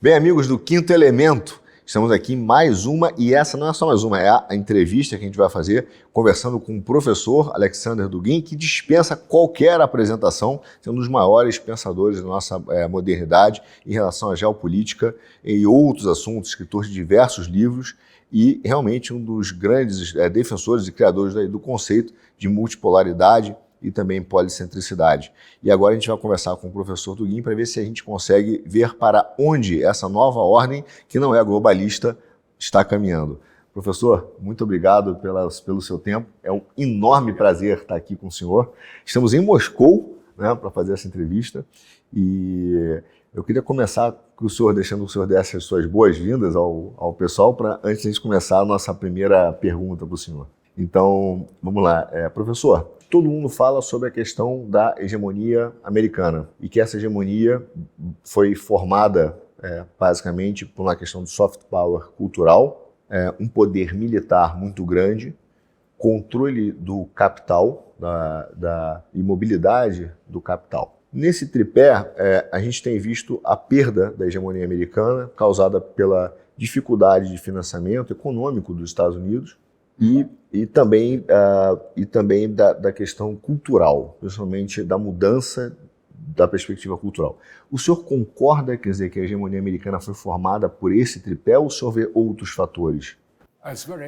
Bem, amigos do Quinto Elemento, estamos aqui em mais uma, e essa não é só mais uma, é a entrevista que a gente vai fazer conversando com o professor Alexander Dugin, que dispensa qualquer apresentação, sendo um dos maiores pensadores da nossa modernidade em relação à geopolítica e outros assuntos, escritor de diversos livros e realmente um dos grandes defensores e criadores do conceito de multipolaridade e também policentricidade. E agora a gente vai conversar com o professor Dugin para ver se a gente consegue ver para onde essa nova ordem, que não é globalista, está caminhando. Professor, muito obrigado pelo seu tempo. É um enorme prazer estar aqui com o senhor. Estamos em Moscou, né, para fazer essa entrevista e eu queria começar com o senhor, deixando o senhor desse as suas boas-vindas ao pessoal, antes de a gente começar a nossa primeira pergunta para o senhor. Então, vamos lá. Professor, todo mundo fala sobre a questão da hegemonia americana e que essa hegemonia foi formada basicamente por uma questão de soft power cultural, um poder militar muito grande, controle do capital, da imobilidade do capital. Nesse tripé, a gente tem visto a perda da hegemonia americana causada pela dificuldade de financiamento econômico dos Estados Unidos e também da questão cultural, principalmente da mudança da perspectiva cultural. O senhor concorda, quer dizer, que a hegemonia americana foi formada por esse tripé ou o senhor vê outros fatores?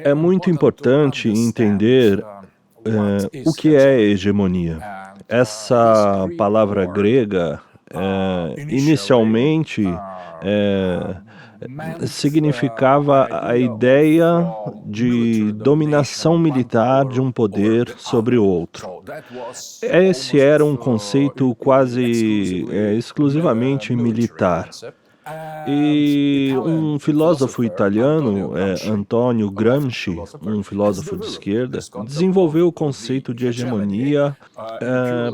É muito importante entender o que é hegemonia. Essa palavra grega, inicialmente, significava a ideia de dominação militar de um poder sobre o outro. Esse era um conceito quase exclusivamente militar. E um filósofo italiano, Antonio Gramsci, um filósofo de esquerda, desenvolveu o conceito de hegemonia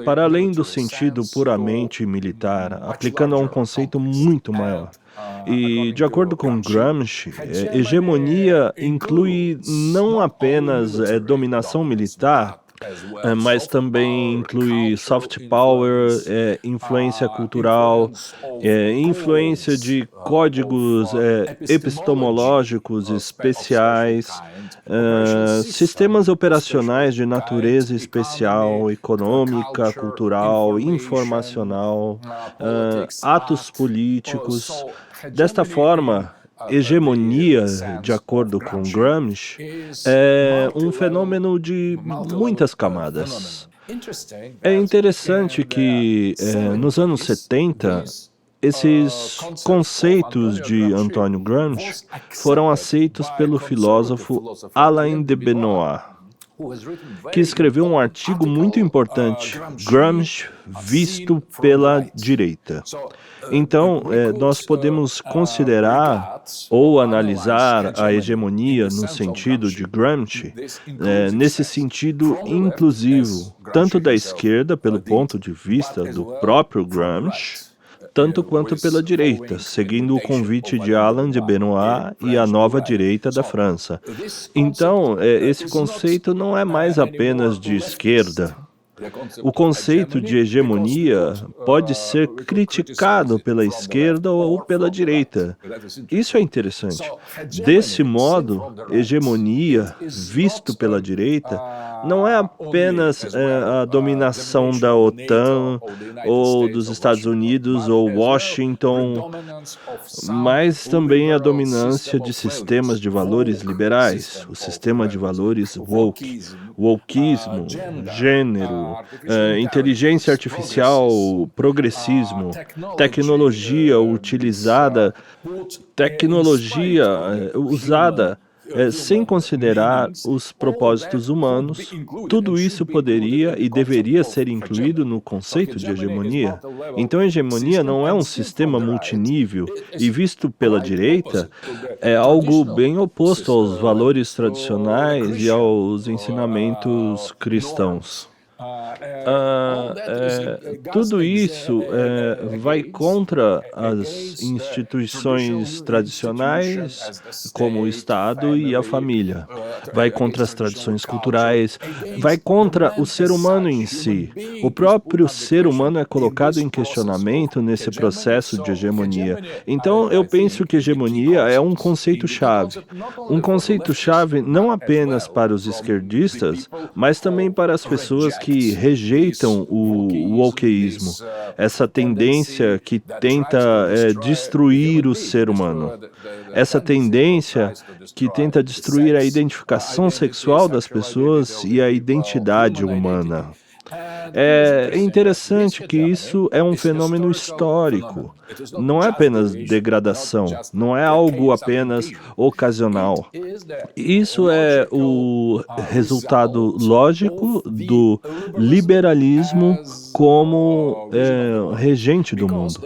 para além do sentido puramente militar, aplicando a um conceito muito maior. E, de acordo com Gramsci, hegemonia inclui não apenas dominação militar, mas também inclui soft power, influência cultural, influência de códigos epistemológicos especiais, sistemas operacionais de natureza especial, econômica, cultural, informacional, atos políticos. Desta forma, hegemonia, de acordo com Gramsci, é um fenômeno de muitas camadas. É interessante que, nos anos 70, esses conceitos de Antonio Gramsci foram aceitos pelo filósofo Alain de Benoist, que escreveu um artigo muito importante, Gramsci visto pela direita. Então, nós podemos considerar ou analisar a hegemonia no sentido de Gramsci, nesse sentido inclusivo, tanto da esquerda, pelo ponto de vista do próprio Gramsci, tanto quanto pela direita, seguindo o convite de Alain de Benoist e a nova direita da França. Então, esse conceito não é mais apenas de esquerda. O conceito de hegemonia pode ser criticado pela esquerda ou pela direita. Isso é interessante. Desse modo, hegemonia, visto pela direita, não é apenas a dominação da OTAN ou dos Estados Unidos ou Washington, mas também a dominância de sistemas de valores liberais, o sistema de valores woke, wokeismo, gênero, inteligência artificial, progressismo, tecnologia usada sem considerar os propósitos humanos. Tudo isso poderia e deveria ser incluído no conceito de hegemonia. Então, a hegemonia não é um sistema multinível e, visto pela direita, é algo bem oposto aos valores tradicionais e aos ensinamentos cristãos. Tudo isso vai contra as instituições tradicionais, como o Estado e a família. Vai contra as tradições culturais, vai contra o ser humano em si. O próprio ser humano é colocado em questionamento nesse processo de hegemonia. Então, eu penso que hegemonia é um conceito-chave. Um conceito-chave não apenas para os esquerdistas, mas também para as pessoas que rejeitam o wokeísmo, essa tendência que tenta destruir o ser humano, essa tendência que tenta destruir a identificação sexual das pessoas e a identidade humana. É interessante que isso é um fenômeno histórico, não é apenas degradação, não é algo apenas ocasional. Isso é o resultado lógico do liberalismo como regente do mundo.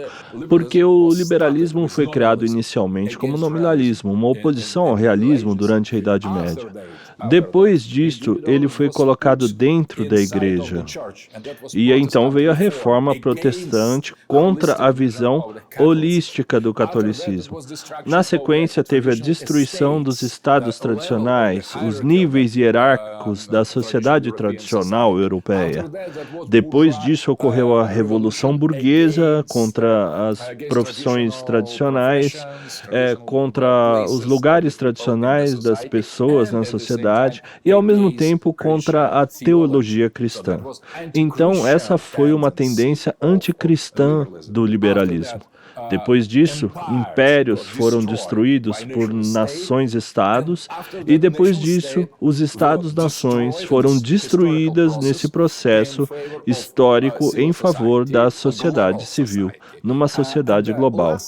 Porque o liberalismo foi criado inicialmente como nominalismo, uma oposição ao realismo durante a Idade Média. Depois disto, ele foi colocado dentro da igreja. E então veio a reforma protestante contra a visão holística do catolicismo. Na sequência, teve a destruição dos estados tradicionais, os níveis hierárquicos da sociedade tradicional europeia. Depois disso, ocorreu a Revolução Burguesa contra as profissões tradicionais, contra os lugares tradicionais das pessoas na sociedade e, ao mesmo tempo, contra a teologia cristã. Então, essa foi uma tendência anticristã do liberalismo. Depois disso, impérios foram destruídos por nações-estados, e depois disso, os estados-nações foram destruídas nesse processo histórico em favor da sociedade civil, numa sociedade global.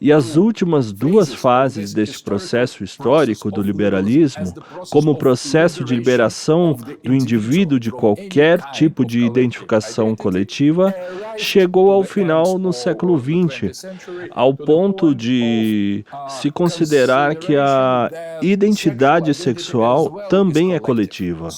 E as últimas duas fases deste processo histórico do liberalismo, como o processo de liberação do indivíduo de qualquer tipo de identificação coletiva, chegou ao final no século XX, ao ponto de se considerar que a identidade sexual também é coletiva,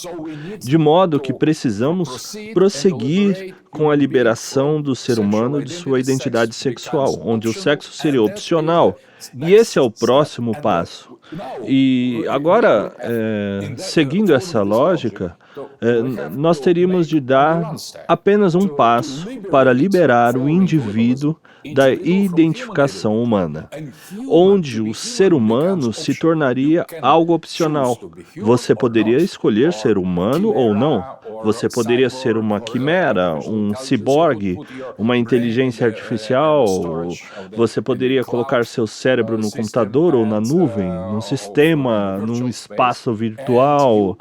de modo que precisamos prosseguir com a liberação do ser humano de sua identidade sexual, onde o sexo seria opcional, e esse é o próximo passo. E agora, seguindo essa lógica, nós teríamos de dar apenas um passo para liberar o indivíduo da identificação humana, onde o ser humano se tornaria algo opcional. Você poderia escolher ser humano ou não. Você poderia ser uma quimera, um ciborgue, uma inteligência artificial. Você poderia colocar seu cérebro no computador ou na nuvem, num sistema, num espaço virtual.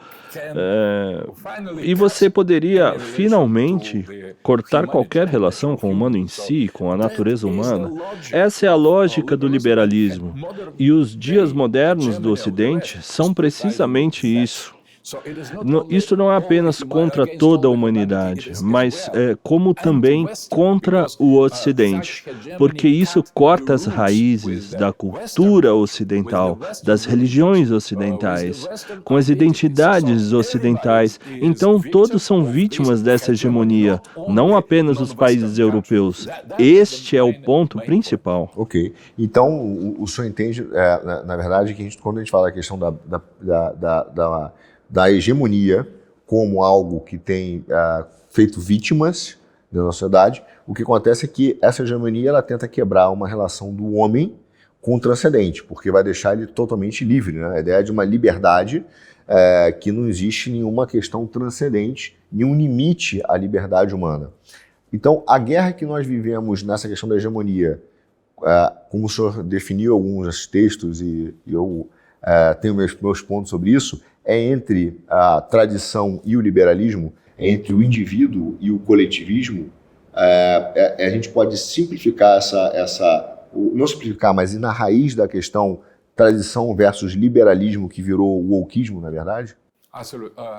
E você poderia, finalmente, cortar qualquer relação com o humano em si, com a natureza humana. Essa é a lógica do liberalismo. E os dias modernos do Ocidente são precisamente isso. Isso não é apenas contra toda a humanidade, mas como também contra o Ocidente, porque isso corta as raízes da cultura ocidental, das religiões ocidentais, com as identidades ocidentais. Então, todos são vítimas dessa hegemonia, não apenas os países europeus. Este é o ponto principal. Ok. Então, o senhor entende, na verdade, que quando a gente fala da questão da hegemonia como algo que tem feito vítimas da sociedade, o que acontece é que essa hegemonia ela tenta quebrar uma relação do homem com o transcendente, porque vai deixar ele totalmente livre, né? A ideia de uma liberdade que não existe nenhuma questão transcendente, nenhum limite à liberdade humana. Então, a guerra que nós vivemos nessa questão da hegemonia, como o senhor definiu alguns textos e eu tenho meus pontos sobre isso, é entre a tradição e o liberalismo, entre o indivíduo e o coletivismo. A gente pode simplificar não simplificar, mas ir na raiz da questão tradição versus liberalismo, que virou o wokeismo, na verdade?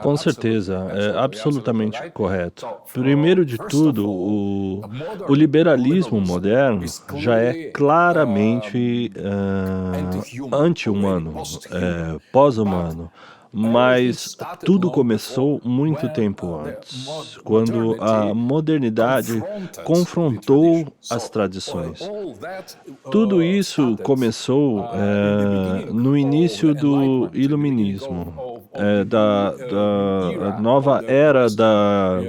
Com certeza, é absolutamente correto. Primeiro de tudo, o liberalismo moderno já é claramente anti-humano, pós-humano. Mas tudo começou muito tempo antes, quando a modernidade confrontou as tradições. Tudo isso começou no início do Iluminismo, da nova era da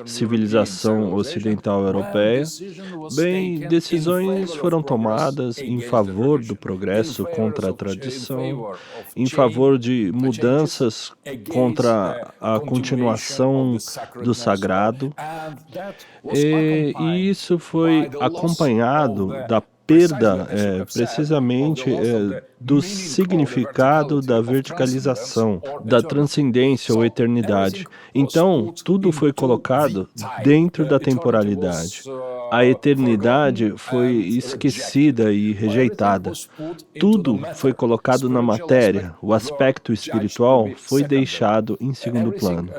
civilização ocidental europeia. Bem, decisões foram tomadas em favor do progresso contra a tradição, em favor de mudanças contra a continuação do sagrado, e isso foi acompanhado da perda, precisamente, do significado da verticalização, da transcendência ou eternidade. Então, tudo foi colocado dentro da temporalidade. A eternidade foi esquecida e rejeitada. Tudo foi colocado na matéria. O aspecto espiritual foi deixado em segundo plano.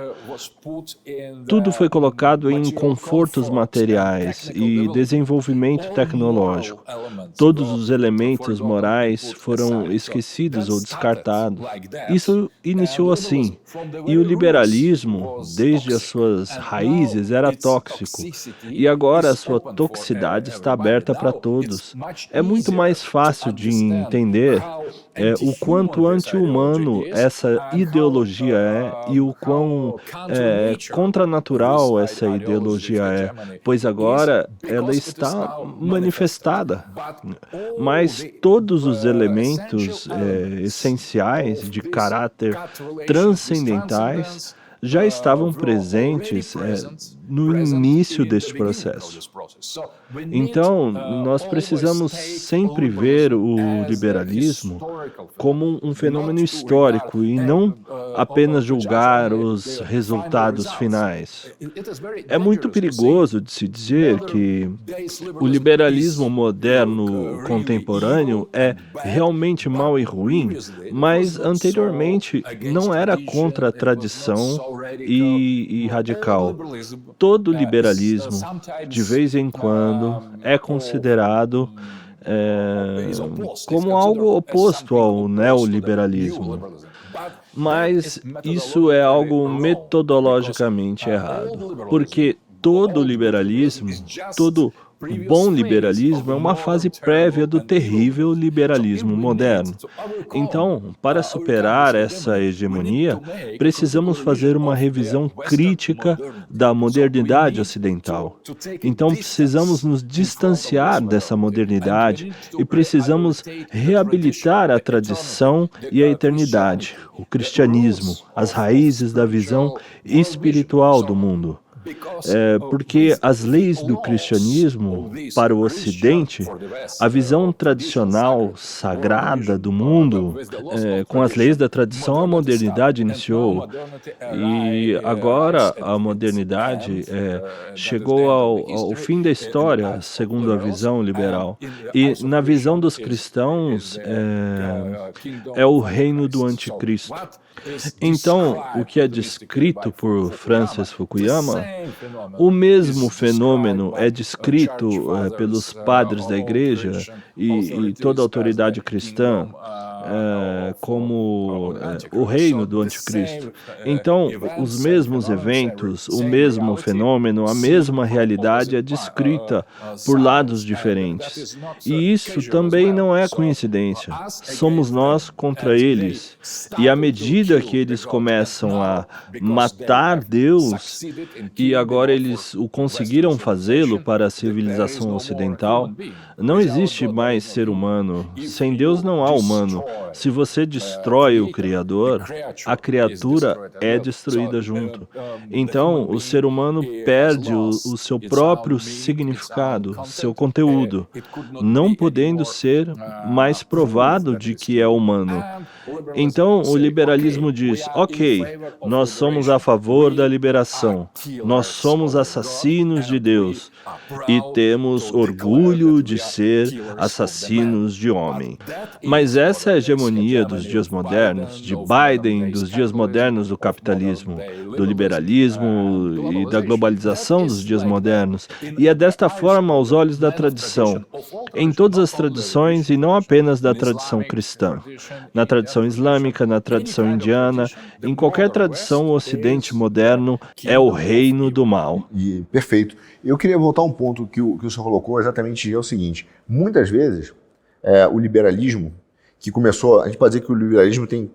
Tudo foi colocado em confortos materiais e desenvolvimento tecnológico. Todos os elementos morais foram esquecidos ou descartados. Isso iniciou assim. E o liberalismo, desde as suas raízes, era tóxico. E agora a sua toxicidade está aberta para todos. É muito mais fácil de entender o quanto anti-humano essa ideologia é e o quão contranatural essa ideologia é, pois agora ela está manifestada. Mas todos os elementos essenciais de caráter transcendentais já estavam presentes no início deste processo. Então, nós precisamos sempre ver o liberalismo como um fenômeno histórico e não apenas julgar os resultados finais. É muito perigoso de se dizer que o liberalismo moderno contemporâneo é realmente mau e ruim, mas anteriormente não era contra a tradição e radical. Todo liberalismo, de vez em quando, é considerado como algo oposto ao neoliberalismo. Mas isso é algo metodologicamente errado, porque todo liberalismo, todo bom liberalismo é uma fase prévia do terrível liberalismo moderno. Então, para superar essa hegemonia, precisamos fazer uma revisão crítica da modernidade ocidental. Então, precisamos nos distanciar dessa modernidade e precisamos reabilitar a tradição e a eternidade, o cristianismo, as raízes da visão espiritual do mundo. Porque as leis do cristianismo, para o Ocidente, a visão tradicional, sagrada do mundo, com as leis da tradição, a modernidade iniciou. E agora a modernidade chegou ao fim da história, segundo a visão liberal. E na visão dos cristãos, é o reino do anticristo. Então, o que é descrito por Francis Fukuyama, o mesmo fenômeno é descrito pelos padres da igreja e toda a autoridade cristã como o reino do anticristo. Então, os mesmos eventos, o mesmo fenômeno, a mesma realidade é descrita por lados diferentes. E isso também não é coincidência. Somos nós contra eles. E à medida que eles começam a matar Deus, e agora eles o conseguiram fazê-lo para a civilização ocidental, não existe mais ser humano. Sem Deus não há humano. Se você destrói o Criador, a criatura é destruída junto. Então, o ser humano perde o seu próprio significado, seu conteúdo, não podendo ser mais provado de que é humano. Então, o liberalismo diz, ok, nós somos a favor da liberação, nós somos assassinos de Deus e temos orgulho de ser assassinos de homem. Mas essa é a hegemonia dos dias modernos, de Biden, dos dias modernos do capitalismo, do liberalismo e da globalização dos dias modernos. E é desta forma aos olhos da tradição, em todas as tradições e não apenas da tradição cristã. Na tradição islâmica, na tradição indiana, em qualquer tradição, o Ocidente moderno é o reino do mal. Perfeito. Eu queria voltar a um ponto que o senhor colocou, exatamente é o seguinte: muitas vezes o liberalismo, que começou, a gente pode dizer que o liberalismo tem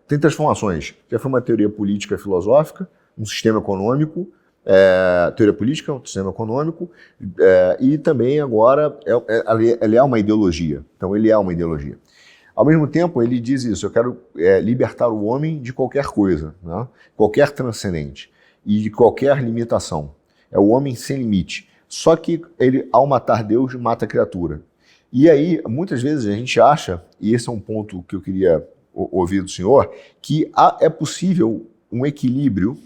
tem transformações. Já foi uma teoria política filosófica, um sistema econômico, teoria política, um sistema econômico, e também agora ele é uma ideologia. Então ele é uma ideologia. Ao mesmo tempo, ele diz isso: eu quero libertar o homem de qualquer coisa, né? Qualquer transcendente e de qualquer limitação. É o homem sem limite. Só que ele, ao matar Deus, mata a criatura. E aí, muitas vezes a gente acha, e esse é um ponto que eu queria ouvir do senhor, que é possível um equilíbrio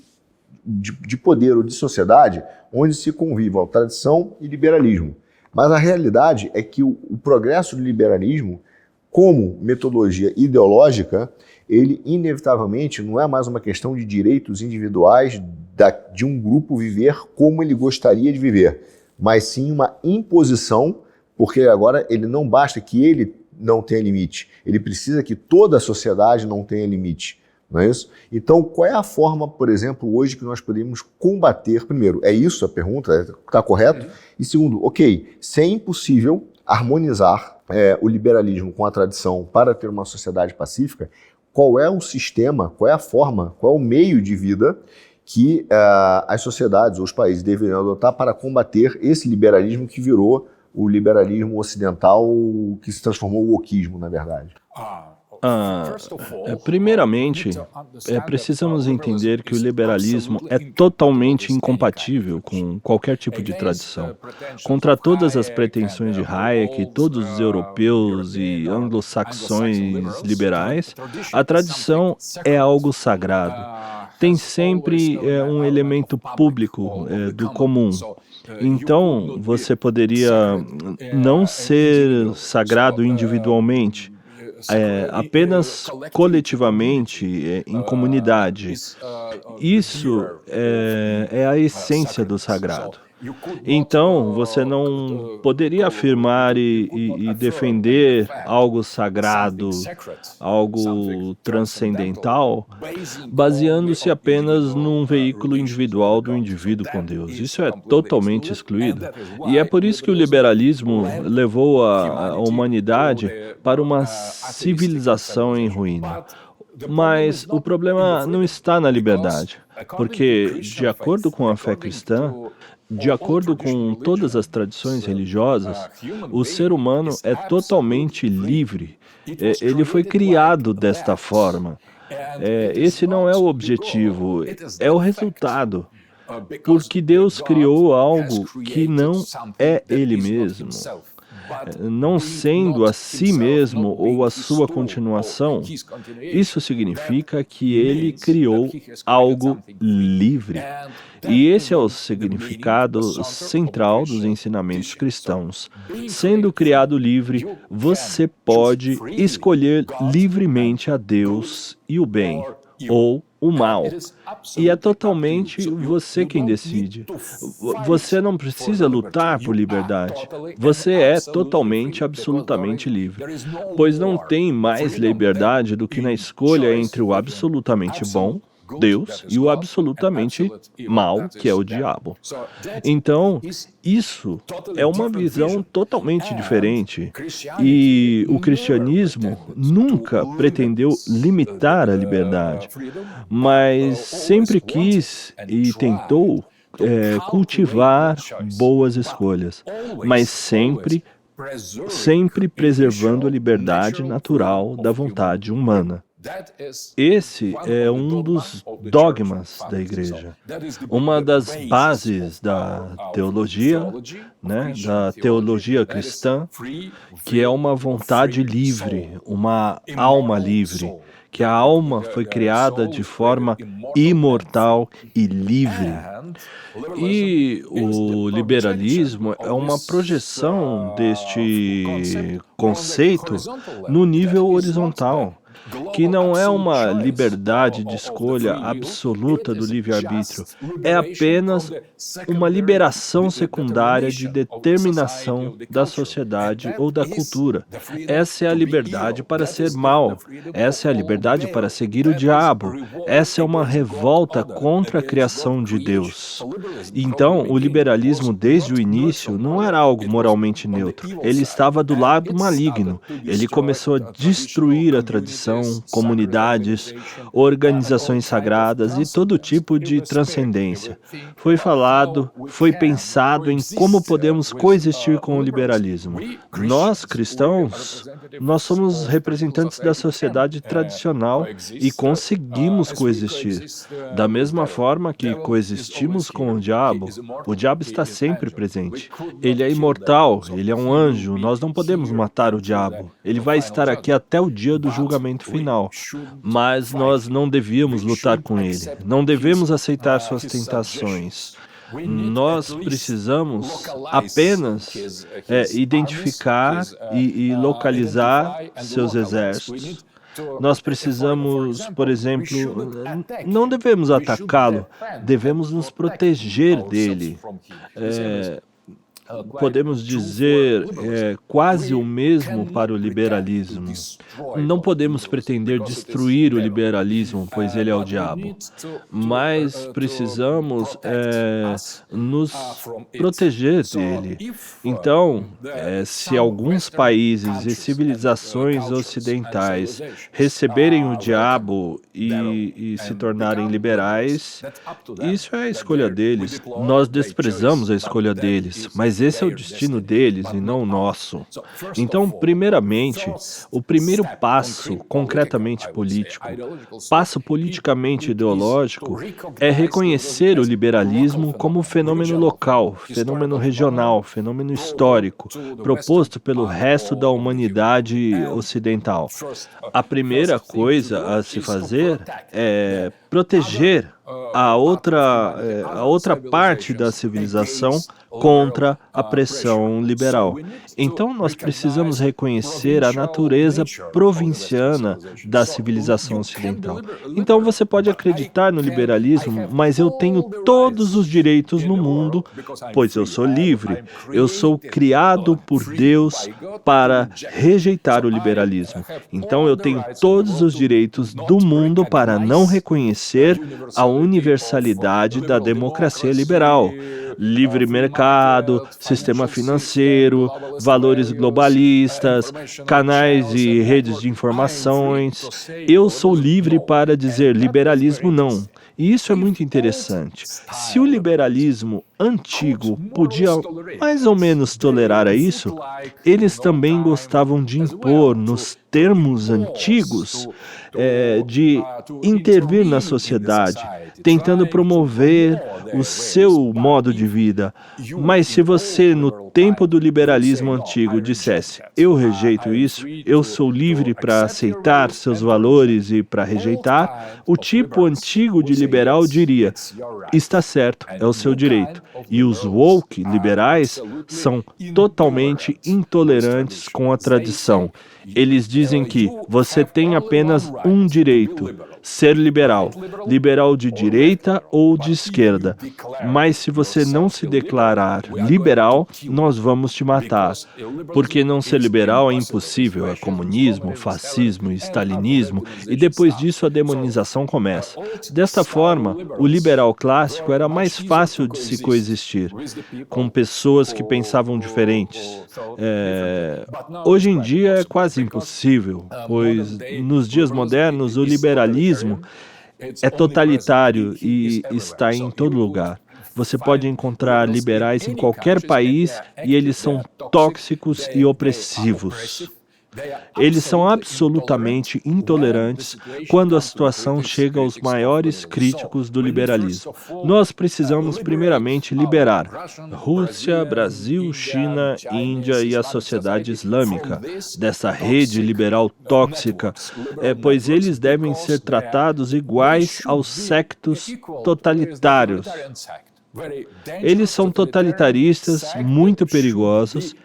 de poder ou de sociedade onde se convivam tradição e liberalismo. Mas a realidade é que o progresso do liberalismo, como metodologia ideológica, ele inevitavelmente não é mais uma questão de direitos individuais de um grupo viver como ele gostaria de viver, mas sim uma imposição, porque agora ele não basta que ele não tenha limite, ele precisa que toda a sociedade não tenha limite, não é isso? Então, qual é a forma, por exemplo, hoje que nós podemos combater? Primeiro, é isso a pergunta, está correto? E segundo, ok, se é impossível harmonizar o liberalismo com a tradição para ter uma sociedade pacífica, qual é o sistema, qual é a forma, qual é o meio de vida que as sociedades ou os países deveriam adotar para combater esse liberalismo que virou o liberalismo ocidental, que se transformou no wokismo, na verdade? Primeiramente, precisamos entender que o liberalismo é totalmente incompatível com qualquer tipo de tradição. Contra todas as pretensões de Hayek, todos os europeus e anglo-saxões liberais, a tradição é algo sagrado. Tem sempre um elemento público do comum. Então, você poderia não ser sagrado individualmente, apenas coletivamente, em comunidade. Isso é a essência do sagrado. Então, você não poderia afirmar e defender algo sagrado, algo transcendental, baseando-se apenas num veículo individual do indivíduo com Deus. Isso é totalmente excluído. E é por isso que o liberalismo levou a humanidade para uma civilização em ruína. Mas o problema não está na liberdade, porque, de acordo com a fé cristã, de acordo com todas as tradições religiosas, o ser humano é totalmente livre. Ele foi criado desta forma. Esse não é o objetivo, é o resultado. Porque Deus criou algo que não é Ele mesmo. Não sendo a si mesmo ou a sua continuação, isso significa que ele criou algo livre. E esse é o significado central dos ensinamentos cristãos. Sendo criado livre, você pode escolher livremente a Deus e o bem, ou o mal. E é totalmente você quem decide. Você não precisa lutar por liberdade. Você é totalmente, absolutamente livre. Pois não tem mais liberdade do que na escolha entre o absolutamente bom, Deus, e o absolutamente mal, que é o diabo. Então, isso é uma visão totalmente diferente. E o cristianismo nunca pretendeu limitar a liberdade, mas sempre quis e tentou cultivar boas escolhas, mas sempre preservando a liberdade natural da vontade humana. Esse é um dos dogmas da igreja, uma das bases da teologia, né, da teologia cristã, que é uma vontade livre, uma alma livre, que a alma foi criada de forma imortal e livre. E o liberalismo é uma projeção deste conceito no nível horizontal, que não é uma liberdade de escolha absoluta do livre-arbítrio, é apenas uma liberação secundária de determinação da sociedade ou da cultura. Essa é a liberdade para ser mal, essa é a liberdade para seguir o diabo, essa é uma revolta contra a criação de Deus. Então, o liberalismo desde o início não era algo moralmente neutro, ele estava do lado maligno, ele começou a destruir a tradição, comunidades, organizações sagradas e todo tipo de transcendência. Foi falado, foi pensado em como podemos coexistir com o liberalismo. Nós, cristãos, nós somos representantes da sociedade tradicional e conseguimos coexistir. Da mesma forma que coexistimos com o diabo está sempre presente. Ele é imortal, ele é um anjo, nós não podemos matar o diabo. Ele vai estar aqui até o dia do julgamento final. Mas nós não devíamos lutar com ele, não devemos aceitar suas tentações. Nós precisamos apenas identificar e localizar seus exércitos. Nós precisamos, por exemplo, não devemos atacá-lo, devemos nos proteger dele. Podemos dizer quase o mesmo para o liberalismo. Não podemos pretender destruir o liberalismo, pois ele é o diabo, mas precisamos nos proteger dele. Então, se alguns países e civilizações ocidentais receberem o diabo e se tornarem liberais, isso é a escolha deles. Nós desprezamos a escolha deles, mas esse é o destino deles e não o nosso. Então, primeiramente, o primeiro passo concretamente político, passo politicamente ideológico, é reconhecer o liberalismo como fenômeno local, fenômeno regional, fenômeno histórico, proposto pelo resto da humanidade ocidental. A primeira coisa a se fazer é proteger a outra parte da civilização contra a pressão liberal. Então, nós precisamos reconhecer a natureza provinciana da civilização ocidental. Então, você pode acreditar no liberalismo, mas eu tenho todos os direitos no mundo, pois eu sou livre. Eu sou criado por Deus para rejeitar o liberalismo. Então, eu tenho todos os direitos do mundo para não reconhecer a universalidade da democracia liberal. Livre mercado, sistema financeiro, valores globalistas, canais e redes de informações. Eu sou livre para dizer liberalismo não. E isso é muito interessante. Se o liberalismo antigo podia mais ou menos tolerar isso, eles também gostavam de impor nos termos antigos de intervir na sociedade, tentando promover o seu modo de vida. Mas se você, no tempo do liberalismo antigo, dissesse, eu rejeito isso, eu sou livre para aceitar seus valores e para rejeitar, o tipo antigo de liberal diria, está certo, é o seu direito. E os woke liberais são totalmente intolerantes com a tradição. Eles dizem que você tem apenas um direito, ser liberal, liberal de direita ou de esquerda. Mas se você não se declarar liberal, nós vamos te matar. Porque não ser liberal é impossível, é comunismo, fascismo, stalinismo, e depois disso a demonização começa. Desta forma, o liberal clássico era mais fácil de se coexistir, com pessoas que pensavam diferentes. Hoje em dia é quase impossível, pois nos dias modernos o liberalismo é totalitário e está em todo lugar. Você pode encontrar liberais em qualquer país e eles são tóxicos e opressivos. Eles são absolutamente intolerantes quando a situação chega aos maiores críticos do liberalismo. Nós precisamos, primeiramente, liberar Rússia, Brasil, China, Índia e a sociedade islâmica dessa rede liberal tóxica, pois eles devem ser tratados iguais aos sectos totalitários. Eles são totalitaristas, muito perigosos,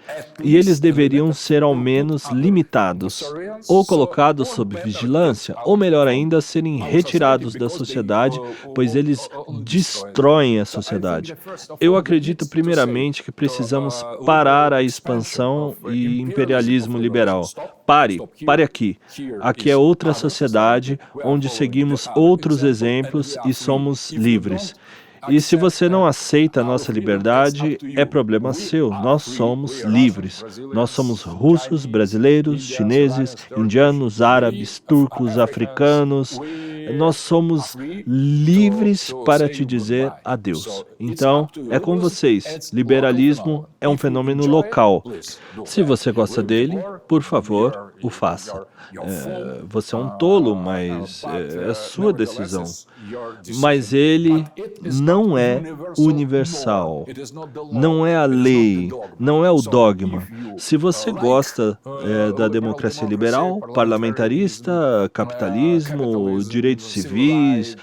e eles deveriam ser ao menos limitados, ou colocados sob vigilância, ou melhor ainda, serem retirados da sociedade, pois eles destroem a sociedade. Eu acredito primeiramente que precisamos parar a expansão e imperialismo liberal. Pare aqui. Aqui é outra sociedade, onde seguimos outros exemplos e somos livres. E se você não aceita a nossa liberdade, é problema seu. Nós somos livres. Nós somos russos, brasileiros, chineses, indianos, árabes, turcos, africanos. Nós somos livres para te dizer adeus. Então, é com vocês. Liberalismo é um fenômeno local. Se você gosta dele, por favor, o faça. Você é um tolo, mas é sua decisão. Mas ele não é universal, não é a lei, não é o dogma. Se você gosta da democracia liberal, parlamentarista, capitalismo, direitos civis,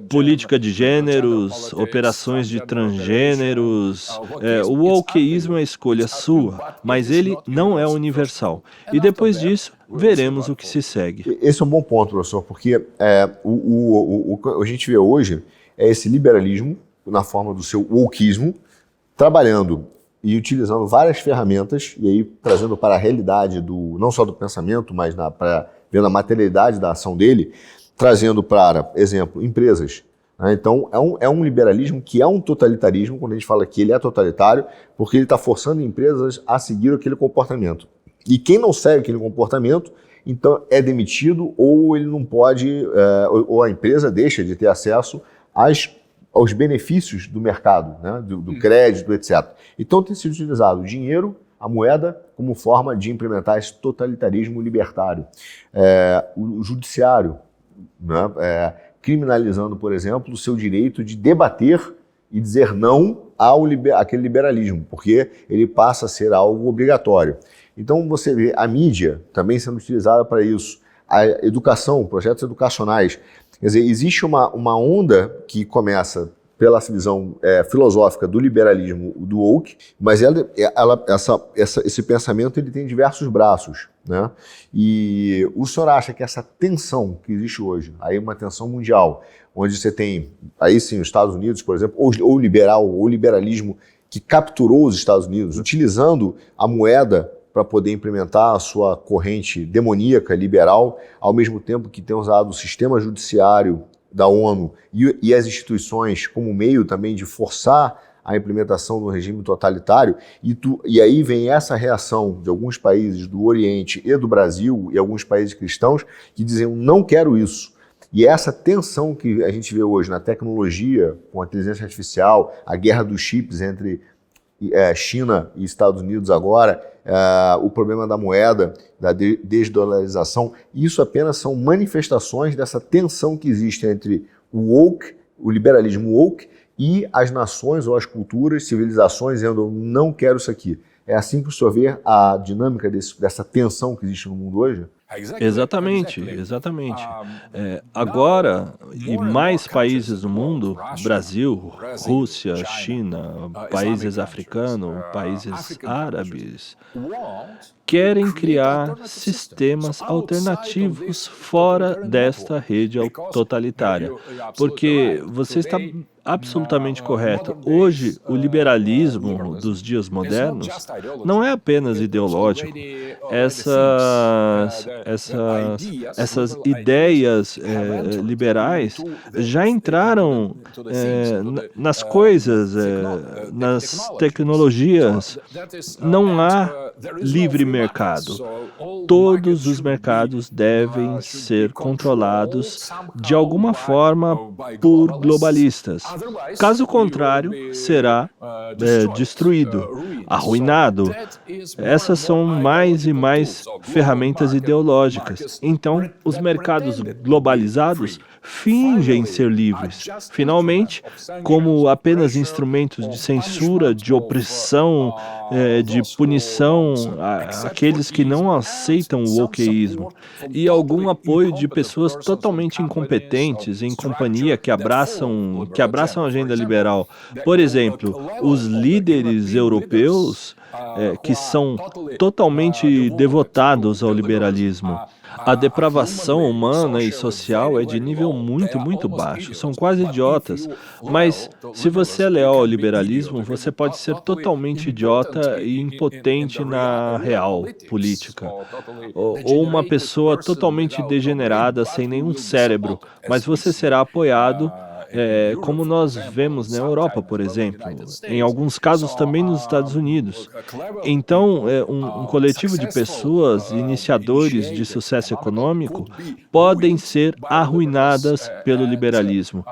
política de gêneros, operações de transgêneros, o wokeísmo é a escolha sua, mas ele não é universal. E depois disso, veremos o que se segue. Esse é um bom ponto, professor, porque o que a gente vê hoje é esse liberalismo, na forma do seu wokeismo, trabalhando e utilizando várias ferramentas, e aí trazendo para a realidade não só do pensamento, mas vendo a materialidade da ação dele, trazendo para, exemplo, empresas. Né? Então, é um liberalismo que é um totalitarismo, quando a gente fala que ele é totalitário, porque ele está forçando empresas a seguir aquele comportamento. E quem não segue aquele comportamento, então é demitido, ou ele não pode, ou a empresa deixa de ter acesso aos benefícios do mercado, né? do crédito, etc. Então tem sido utilizado o dinheiro, a moeda, como forma de implementar esse totalitarismo libertário. O judiciário, né? Criminalizando, por exemplo, o seu direito de debater e dizer não àquele liberalismo, porque ele passa a ser algo obrigatório. Então você vê a mídia também sendo utilizada para isso, a educação, projetos educacionais. Quer dizer, existe uma onda que começa pela visão filosófica do liberalismo, do woke, mas esse pensamento ele tem diversos braços, né? E o senhor acha que essa tensão que existe hoje, aí uma tensão mundial, onde você tem, aí sim, os Estados Unidos, por exemplo, ou o liberalismo que capturou os Estados Unidos, utilizando a moeda para poder implementar a sua corrente demoníaca, liberal, ao mesmo tempo que tem usado o sistema judiciário da ONU e as instituições como meio também de forçar a implementação do regime totalitário, e aí vem essa reação de alguns países do Oriente e do Brasil e alguns países cristãos que dizem, não quero isso. E essa tensão que a gente vê hoje na tecnologia, com a inteligência artificial, a guerra dos chips entre China e Estados Unidos agora, o problema da moeda, da desdolarização, isso apenas são manifestações dessa tensão que existe entre o liberalismo woke e as nações ou as culturas, civilizações dizendo, não quero isso aqui. É assim que o senhor vê a dinâmica dessa tensão que existe no mundo hoje? Exatamente. Agora, e mais países do mundo, Brasil, Rússia, China, países africanos, países árabes, querem criar sistemas alternativos fora desta rede totalitária. Porque você está absolutamente correto. Hoje, o liberalismo dos dias modernos não é apenas ideológico. Essas ideias liberais já entraram nas coisas, nas tecnologias. Não há livre mercado. Todos os mercados devem ser controlados de alguma forma por globalistas. Caso contrário, será destruído, arruinado. Essas são mais e mais ferramentas ideológicas. Então, os mercados globalizados fingem ser livres. Finalmente, como apenas instrumentos de censura, de opressão, de punição àqueles que não aceitam o wokeísmo, e algum apoio de pessoas totalmente incompetentes em companhia que abraçam a agenda liberal. Por exemplo, os líderes europeus que são totalmente devotados ao liberalismo. A depravação humana e social é de nível muito, muito baixo. São quase idiotas. Mas, se você é leal ao liberalismo, você pode ser totalmente idiota e impotente na real política. Ou uma pessoa totalmente degenerada, sem nenhum cérebro. Mas você será apoiado, como nós vemos na Europa, por exemplo, em alguns casos também nos Estados Unidos. Então, um coletivo de pessoas, iniciadores de sucesso econômico, podem ser arruinadas pelo liberalismo.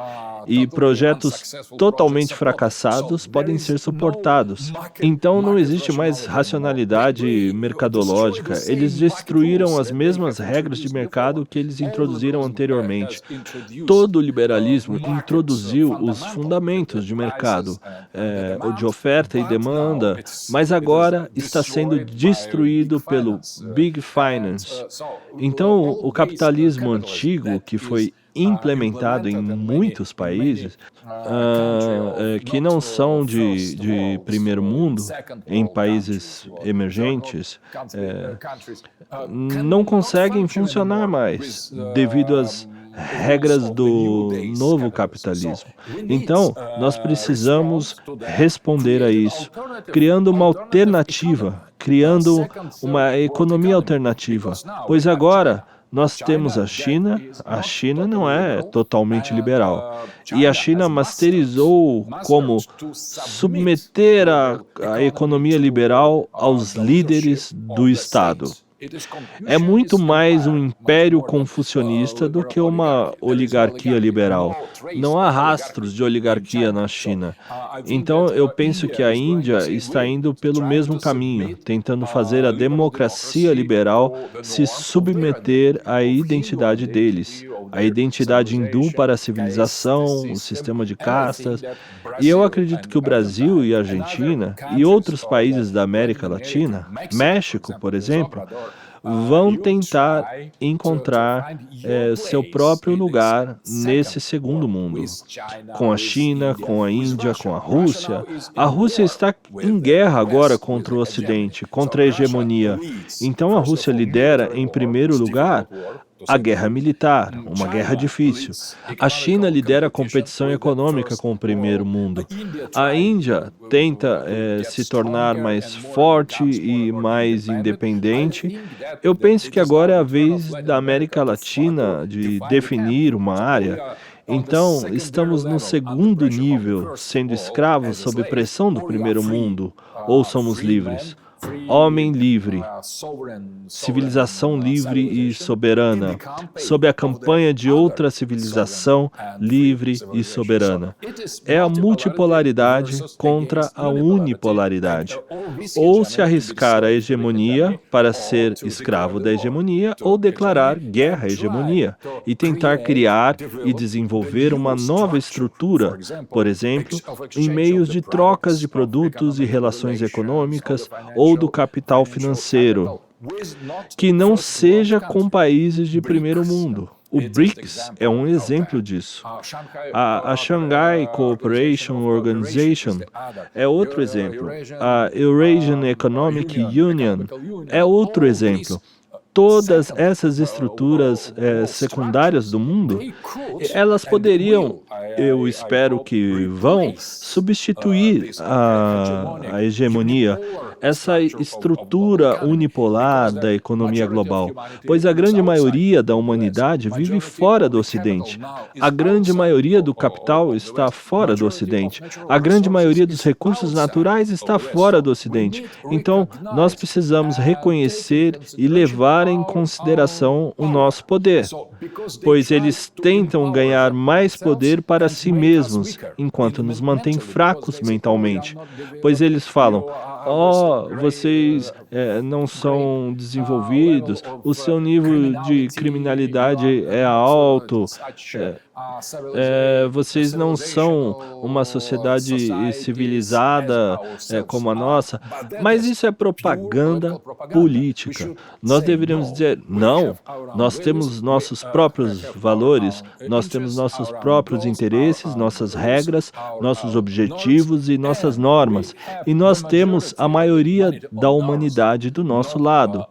E projetos totalmente fracassados podem ser suportados. Então não existe mais racionalidade mercadológica. Eles destruíram as mesmas regras de mercado que eles introduziram anteriormente. Todo o liberalismo introduziu os fundamentos de mercado, de oferta e demanda, mas agora está sendo destruído pelo Big Finance. Então, o capitalismo antigo, que foi implementado em muitos países que não são de primeiro mundo, em países emergentes, não conseguem funcionar mais devido às regras do novo capitalismo. Então, nós precisamos responder a isso, criando uma alternativa, criando uma economia alternativa, pois agora nós temos a China não é totalmente liberal, e a China masterizou como submeter a economia liberal aos líderes do Estado. É muito mais um império confucionista do que uma oligarquia liberal. Não há rastros de oligarquia na China. Então, eu penso que a Índia está indo pelo mesmo caminho, tentando fazer a democracia liberal se submeter à identidade deles, a identidade hindu para a civilização, o sistema de castas. E eu acredito que o Brasil e a Argentina e outros países da América Latina, México, por exemplo, vão tentar encontrar seu próprio lugar nesse segundo mundo. Com a China, com a Índia, com a Rússia. A Rússia está em guerra agora contra o Ocidente, contra a hegemonia. Então a Rússia lidera, em primeiro lugar, a guerra militar, uma guerra difícil. A China lidera a competição econômica com o primeiro mundo. A Índia tenta se tornar mais forte e mais independente. Eu penso que agora é a vez da América Latina de definir uma área. Então, estamos no segundo nível, sendo escravos sob pressão do primeiro mundo, ou somos livres? Homem livre, civilização livre e soberana, sob a campanha de outra civilização livre e soberana. É a multipolaridade contra a unipolaridade. Ou se arriscar à hegemonia para ser escravo da hegemonia, ou declarar guerra à hegemonia e tentar criar e desenvolver uma nova estrutura, por exemplo, em meios de trocas de produtos e relações econômicas ou do capital financeiro, que não seja com países de primeiro mundo. O BRICS é um exemplo disso. A Shanghai Cooperation Organization é outro exemplo. A Eurasian Economic Union é outro exemplo. Todas essas estruturas secundárias do mundo, elas poderiam, eu espero que vão, substituir a hegemonia. essa estrutura unipolar da economia global, pois a grande maioria da humanidade vive fora do Ocidente. A grande maioria do capital está fora do Ocidente. A grande maioria dos recursos naturais está fora do Ocidente. Então, nós precisamos reconhecer e levar em consideração o nosso poder, pois eles tentam ganhar mais poder para si mesmos, enquanto nos mantêm fracos mentalmente. Pois eles falam: oh, vocês não são desenvolvidos, o seu nível de criminalidade é alto, vocês não são uma sociedade civilizada como a nossa, mas isso é propaganda política. Nós deveríamos dizer, não, nós temos nossos próprios valores, nós temos nossos próprios interesses, nossas regras, nossos objetivos e nossas normas, e nós temos a maioria da humanidade do nosso lado.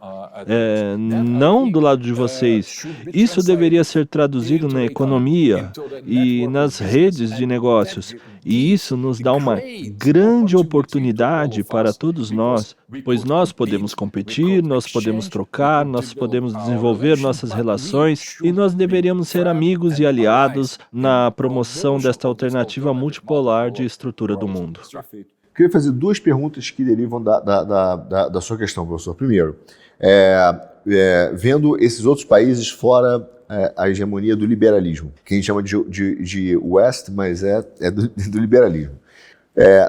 Não do lado de vocês. Isso deveria ser traduzido na economia e nas redes de negócios. E isso nos dá uma grande oportunidade para todos nós, pois nós podemos competir, nós podemos trocar, nós podemos desenvolver nossas relações e nós deveríamos ser amigos e aliados na promoção desta alternativa multipolar de estrutura do mundo. Queria fazer duas perguntas que derivam da sua questão, professor. Primeiro, vendo esses outros países fora a hegemonia do liberalismo, que a gente chama de West, mas é do liberalismo.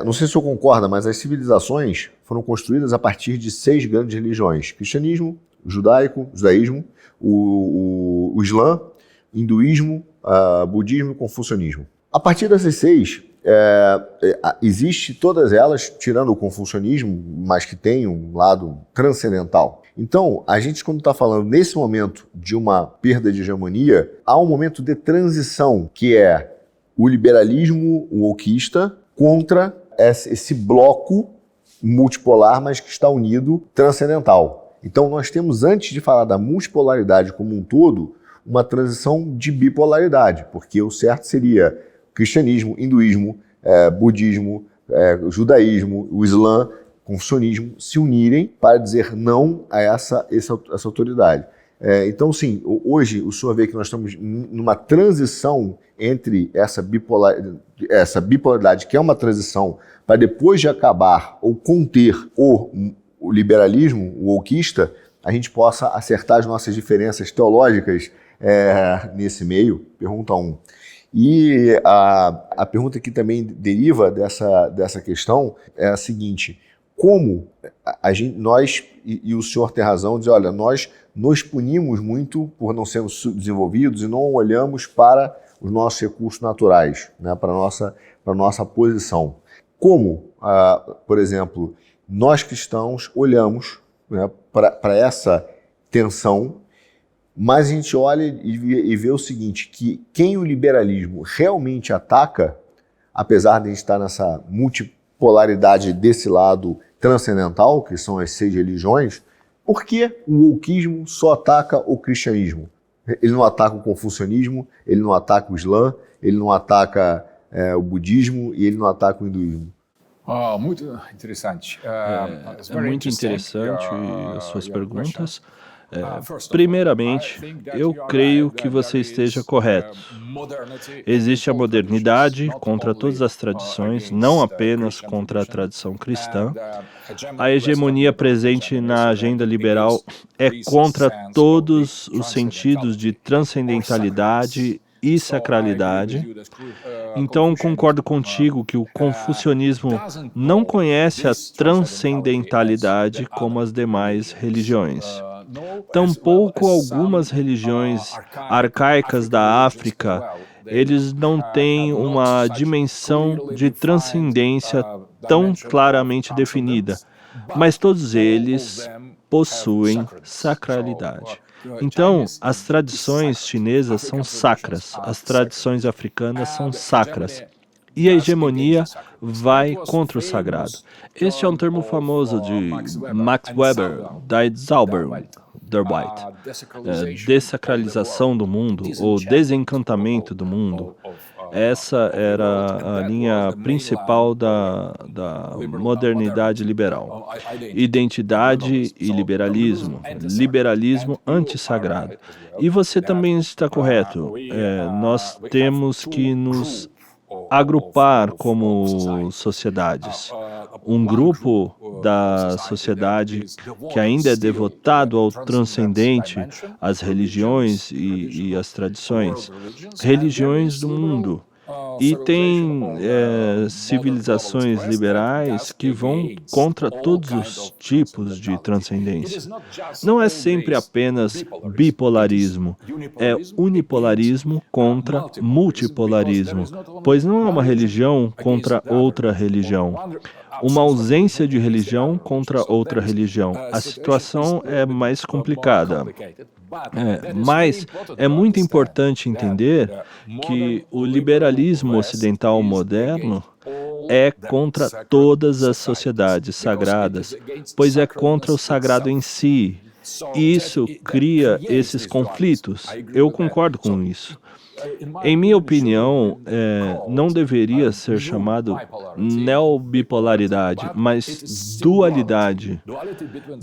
Não sei se o senhor concorda, mas as civilizações foram construídas a partir de 6 grandes religiões: cristianismo, judaísmo, o islã, hinduísmo, budismo e confucionismo. A partir dessas 6, existe todas elas, tirando o confucionismo, mas que tem um lado transcendental. Então, a gente, quando está falando nesse momento de uma perda de hegemonia, há um momento de transição, que é o liberalismo wokista contra esse bloco multipolar, mas que está unido, transcendental. Então, nós temos, antes de falar da multipolaridade como um todo, uma transição de bipolaridade, porque o certo seria cristianismo, hinduísmo, budismo, judaísmo, o islã, confucionismo se unirem para dizer não a essa autoridade. Então, sim, hoje o senhor vê que nós estamos numa transição entre essa bipolaridade, que é uma transição para, depois de acabar ou conter o liberalismo, o wokista, a gente possa acertar as nossas diferenças teológicas nesse meio. Pergunta 1. E a pergunta que também deriva dessa questão é a seguinte: como nós, e o senhor tem razão, diz, olha, nós nos punimos muito por não sermos desenvolvidos e não olhamos para os nossos recursos naturais, né, para a nossa posição. Como, por exemplo, nós cristãos olhamos, né, para essa tensão, mas a gente olha e vê o seguinte, que quem o liberalismo realmente ataca, apesar de a gente estar nessa multipolaridade desse lado transcendental, que são as 6 religiões, por que o wokismo só ataca o cristianismo? Ele não ataca o confucionismo, ele não ataca o islã, ele não ataca o budismo e ele não ataca o hinduísmo. Muito interessante. É muito interessante as suas perguntas. Primeiramente, eu creio que você esteja correto. Existe a modernidade contra todas as tradições, não apenas contra a tradição cristã. A hegemonia presente na agenda liberal é contra todos os sentidos de transcendentalidade e sacralidade. Então, concordo contigo que o confucionismo não conhece a transcendentalidade como as demais religiões. Tampouco algumas religiões arcaicas da África, eles não têm uma dimensão de transcendência tão claramente definida, mas todos eles possuem sacralidade. Então, as tradições chinesas são sacras, as tradições africanas são sacras. E a hegemonia vai contra o sagrado. Este é um termo famoso de Max Weber, da Zauberweit, dessacralização do mundo, ou desencantamento do mundo. Essa era a linha principal da modernidade liberal. Identidade e liberalismo. Liberalismo antissagrado. E você também está correto. Nós temos que nos agrupar como sociedades. Um grupo da sociedade que ainda é devotado ao transcendente, às religiões e às tradições, religiões do mundo. E tem civilizações liberais que vão contra todos os tipos de transcendência. Não é sempre apenas bipolarismo, é unipolarismo contra multipolarismo, pois não é uma religião contra outra religião. Uma ausência de religião contra outra religião. A situação é mais complicada. Mas é muito importante entender que o liberalismo ocidental moderno é contra todas as sociedades sagradas, pois é contra o sagrado em si. E isso cria esses conflitos. Eu concordo com isso. Em minha opinião, não deveria ser chamado neobipolaridade, mas dualidade.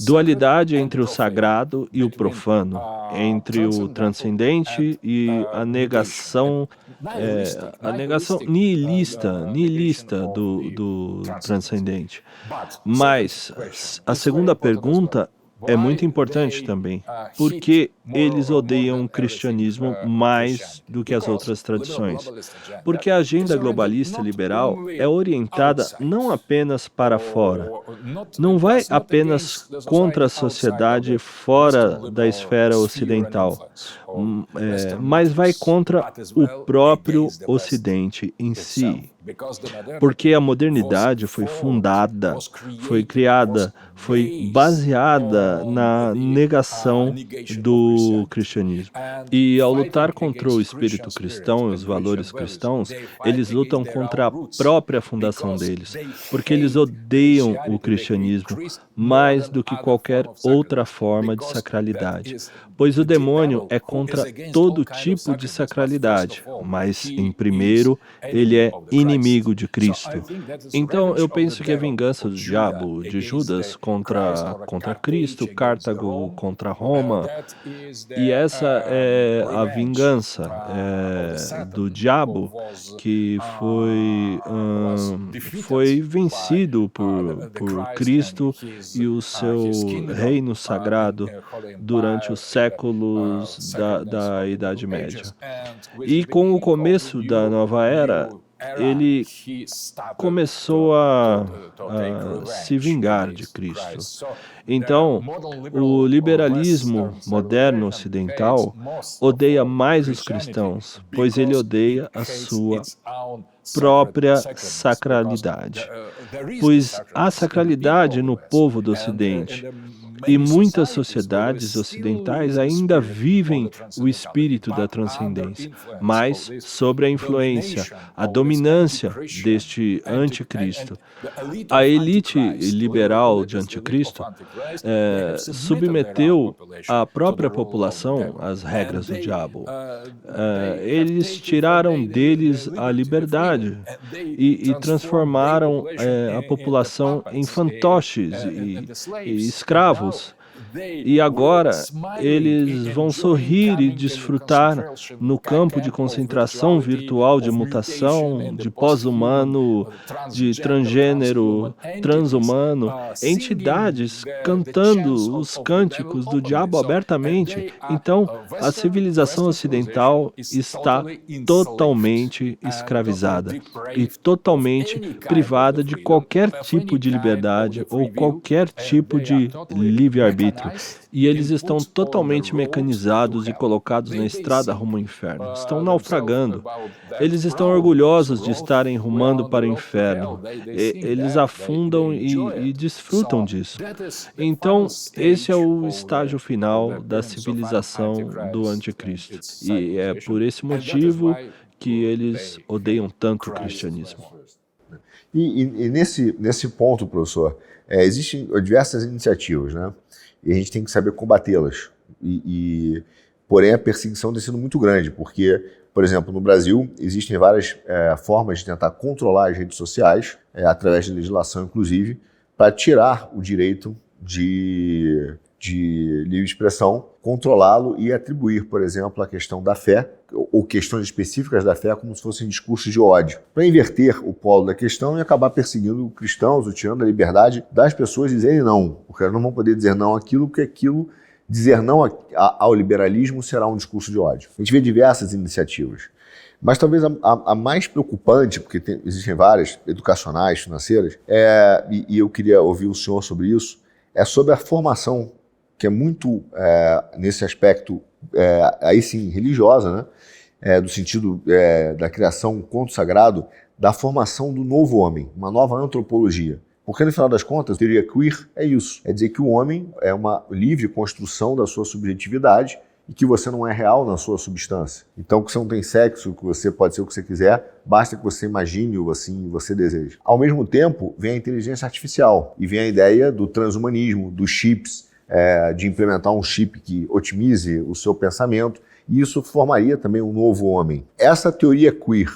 Dualidade entre o sagrado e o profano, entre o transcendente e a negação nihilista do transcendente. Mas a segunda pergunta é muito importante também, porque eles odeiam o cristianismo mais do que as outras tradições. Porque a agenda globalista liberal é orientada não apenas para fora, não vai apenas contra a sociedade fora da esfera ocidental, mas vai contra o próprio Ocidente em si. Porque a modernidade foi fundada, foi criada, foi baseada na negação do cristianismo. E ao lutar contra o espírito cristão e os valores cristãos, eles lutam contra a própria fundação deles, porque eles odeiam o cristianismo mais do que qualquer outra forma de sacralidade. Pois o demônio é contra todo tipo de sacralidade, mas, em primeiro, ele é inimigo de Cristo. Então, eu penso que a vingança do diabo, de Judas contra Cristo, Cartago contra Roma, e essa é a vingança do diabo que foi vencido por Cristo e o seu reino sagrado durante os séculos da Idade Média. E com o começo da nova era, ele começou a se vingar de Cristo. Então, o liberalismo moderno ocidental odeia mais os cristãos, pois ele odeia a sua própria sacralidade. Pois há sacralidade no povo do Ocidente. E muitas sociedades ocidentais ainda vivem o espírito da transcendência, mas sobre a influência, a dominância deste anticristo. A elite liberal de anticristo submeteu a própria população às regras do diabo. Eles tiraram deles a liberdade e transformaram a população em fantoches e escravos. E agora eles vão sorrir e desfrutar no campo de concentração virtual de mutação, de pós-humano, de transgênero, transhumano, entidades cantando os cânticos do diabo abertamente. Então, a civilização ocidental está totalmente escravizada e totalmente privada de qualquer tipo de liberdade ou qualquer tipo de livre-arbítrio. E eles estão totalmente mecanizados e colocados na estrada rumo ao inferno. Estão naufragando. Eles estão orgulhosos de estarem rumando para o inferno. Eles afundam e desfrutam disso. Então, esse é o estágio final da civilização do anticristo. E é por esse motivo que eles odeiam tanto o cristianismo. E nesse ponto, professor, existem diversas iniciativas, né? E a gente tem que saber combatê-las. porém a perseguição tem sido muito grande, porque, por exemplo, no Brasil existem várias formas de tentar controlar as redes sociais, através de legislação inclusive, para tirar o direito de livre expressão, controlá-lo e atribuir, por exemplo, a questão da fé, ou questões específicas da fé, como se fossem discursos de ódio, para inverter o polo da questão e acabar perseguindo cristãos, ou tirando a liberdade das pessoas dizerem não, porque elas não vão poder dizer não àquilo, porque aquilo, dizer não ao liberalismo será um discurso de ódio. A gente vê diversas iniciativas, mas talvez a mais preocupante, porque existem várias, educacionais, financeiras, e eu queria ouvir o senhor sobre isso, é sobre a formação, que é muito, nesse aspecto, aí sim, religiosa, né? Do sentido da criação, um conto sagrado, da formação do novo homem, uma nova antropologia. Porque, no final das contas, a teoria queer é isso, é dizer que o homem é uma livre construção da sua subjetividade e que você não é real na sua substância. Então, que você não tem sexo, que você pode ser o que você quiser, basta que você imagine o assim você deseja. Ao mesmo tempo, vem a inteligência artificial e vem a ideia do transhumanismo, dos chips, de implementar um chip que otimize o seu pensamento, e isso formaria também um novo homem. Essa teoria queer,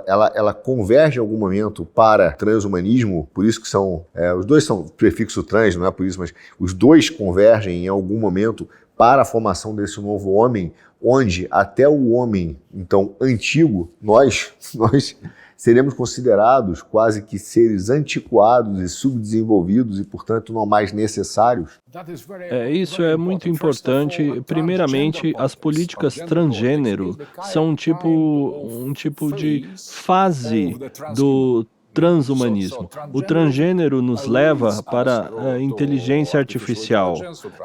ela converge em algum momento para transhumanismo, por isso que são, os dois são prefixo trans, não é por isso, mas os dois convergem em algum momento para a formação desse novo homem, onde até o homem, então, antigo, nós seremos considerados quase que seres antiquados e subdesenvolvidos e, portanto, não mais necessários. Isso é muito importante. Primeiramente, as políticas transgênero são um tipo de fase do transhumanismo. O transgênero nos leva para a inteligência artificial,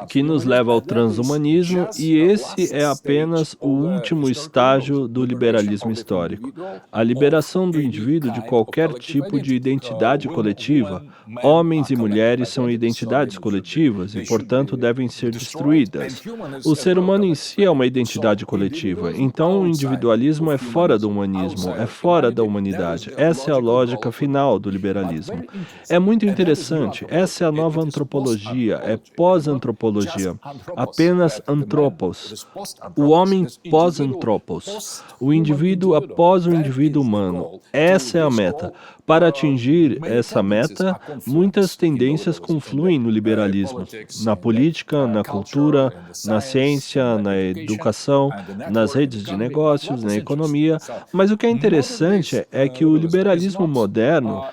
que nos leva ao transhumanismo, e esse é apenas o último estágio do liberalismo histórico. A liberação do indivíduo de qualquer tipo de identidade coletiva. Homens e mulheres são identidades coletivas e, portanto, devem ser destruídas. O ser humano em si é uma identidade coletiva, então o individualismo é fora do humanismo, é fora da humanidade. Essa é a lógica final do liberalismo. É muito interessante, essa é a nova antropologia, é pós-antropologia, apenas antropos. O homem pós-antropos, o indivíduo após o indivíduo humano. Essa é a meta. Para atingir essa meta, muitas tendências confluem no liberalismo, na política, na cultura, na ciência, na educação, nas redes de negócios, na economia. Mas o que é interessante é que o liberalismo moderno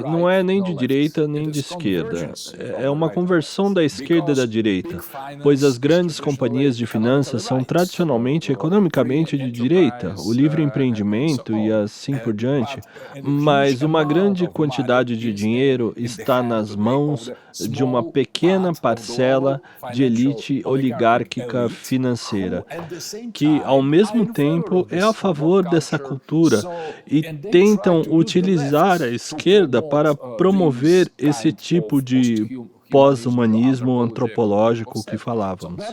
não é nem de direita nem de esquerda. É uma conversão da esquerda e da direita, pois as grandes companhias de finanças são tradicionalmente economicamente de direita, o livre empreendimento e assim por diante. Mas uma grande quantidade de dinheiro está nas mãos de uma pequena parcela de elite oligárquica financeira, que ao mesmo tempo é a favor dessa cultura e tentam utilizar a esquerda para promover esse tipo de pós-humanismo antropológico que falávamos.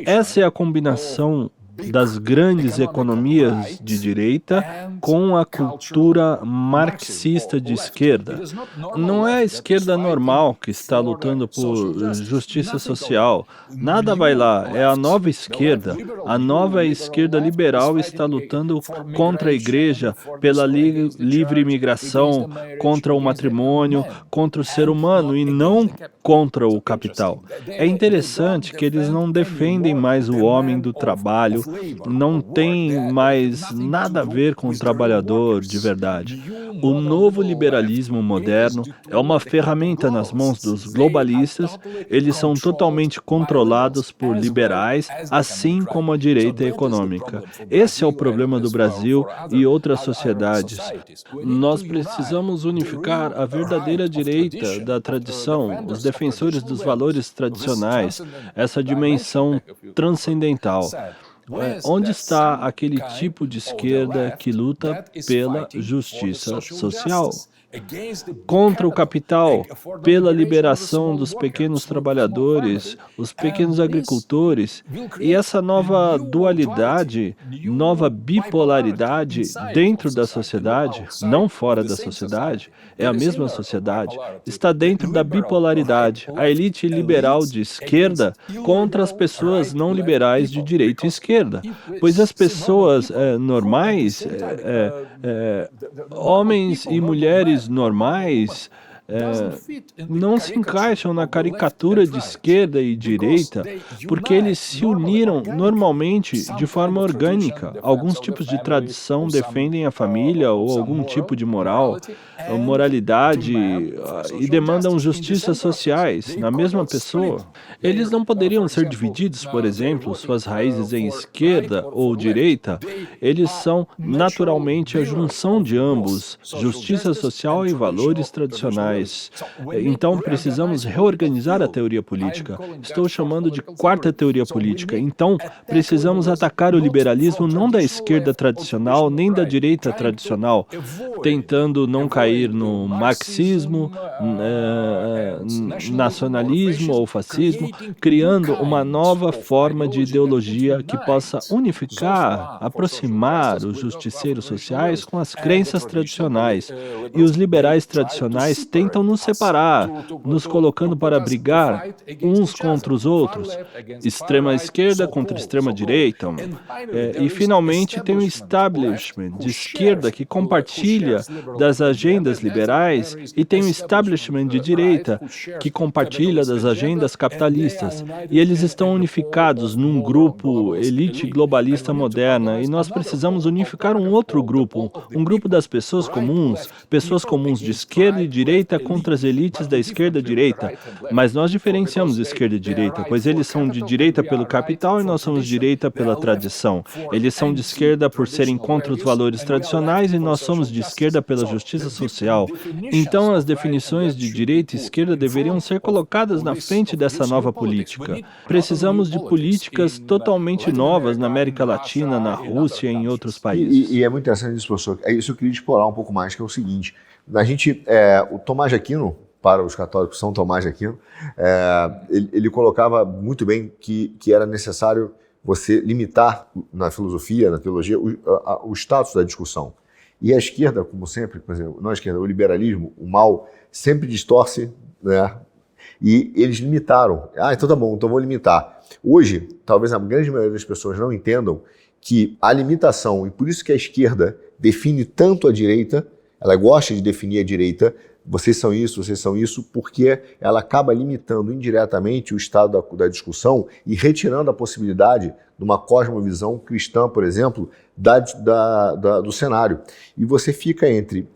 Essa é a combinação das grandes economias de direita com a cultura marxista de esquerda. Não é a esquerda normal que está lutando por justiça social. Nada vai lá, é a nova esquerda. A nova esquerda liberal está lutando contra a igreja, pela livre imigração, contra o matrimônio, contra o ser humano e não contra o capital. É interessante que eles não defendem mais o homem do trabalho, não tem mais nada a ver com o trabalhador de verdade. O novo liberalismo moderno é uma ferramenta nas mãos dos globalistas, eles são totalmente controlados por liberais, assim como a direita econômica. Esse é o problema do Brasil e outras sociedades. Nós precisamos unificar a verdadeira direita da tradição, os defensores dos valores tradicionais, essa dimensão transcendental. Onde está aquele tipo de esquerda que luta pela justiça social? contra o capital, pela liberação dos pequenos trabalhadores, os pequenos agricultores, e essa nova dualidade, nova bipolaridade dentro da sociedade, não fora da sociedade, é a mesma sociedade, está dentro da bipolaridade, a elite liberal de esquerda contra as pessoas não liberais de direita e esquerda, pois as pessoas normais, homens e mulheres normais, não se encaixam na caricatura de esquerda e direita porque eles se uniram normalmente de forma orgânica. Alguns tipos de tradição defendem a família ou algum tipo de moral, moralidade e demandam justiças sociais na mesma pessoa. Eles não poderiam ser divididos, por exemplo, suas raízes em esquerda ou direita. Eles são naturalmente a junção de ambos, justiça social e valores tradicionais. Então, precisamos reorganizar a teoria política. Estou chamando de quarta teoria política. Então, precisamos atacar o liberalismo não da esquerda tradicional, nem da direita tradicional, tentando não cair no marxismo, nacionalismo ou fascismo, criando uma nova forma de ideologia que possa unificar, aproximar os justiceiros sociais com as crenças tradicionais. E os liberais tradicionais tentam nos separar, nos colocando para brigar uns contra os outros, extrema esquerda contra extrema direita. E finalmente tem um establishment de esquerda que compartilha das agendas liberais e tem um establishment de direita que compartilha das agendas capitalistas. E eles estão unificados num grupo elite globalista moderna, e nós precisamos unificar um outro grupo, um grupo das pessoas comuns de esquerda e direita contra as elites da esquerda e direita. Mas nós diferenciamos esquerda e direita, pois eles são de direita pelo capital e nós somos de direita pela tradição. Eles são de esquerda por serem contra os valores tradicionais e nós somos de esquerda pela justiça social. Então, as definições de direita e esquerda deveriam ser colocadas na frente dessa nova política. Precisamos de políticas totalmente novas na América Latina, na Rússia e em outros países. E é muito interessante isso, professor. É isso que eu queria explorar um pouco mais, que é o seguinte. O Tomás de Aquino, para os católicos, São Tomás de Aquino, ele colocava muito bem que era necessário você limitar na filosofia, na teologia, o status da discussão. E a esquerda, como sempre, por exemplo, não a esquerda, o liberalismo, o mal, sempre distorce, né? E eles limitaram. Então tá bom, então vou limitar. Hoje, talvez a grande maioria das pessoas não entendam que a limitação, e por isso que a esquerda define tanto a direita, ela gosta de definir a direita, vocês são isso, porque ela acaba limitando indiretamente o estado da discussão e retirando a possibilidade de uma cosmovisão cristã, por exemplo, do cenário. E você fica entre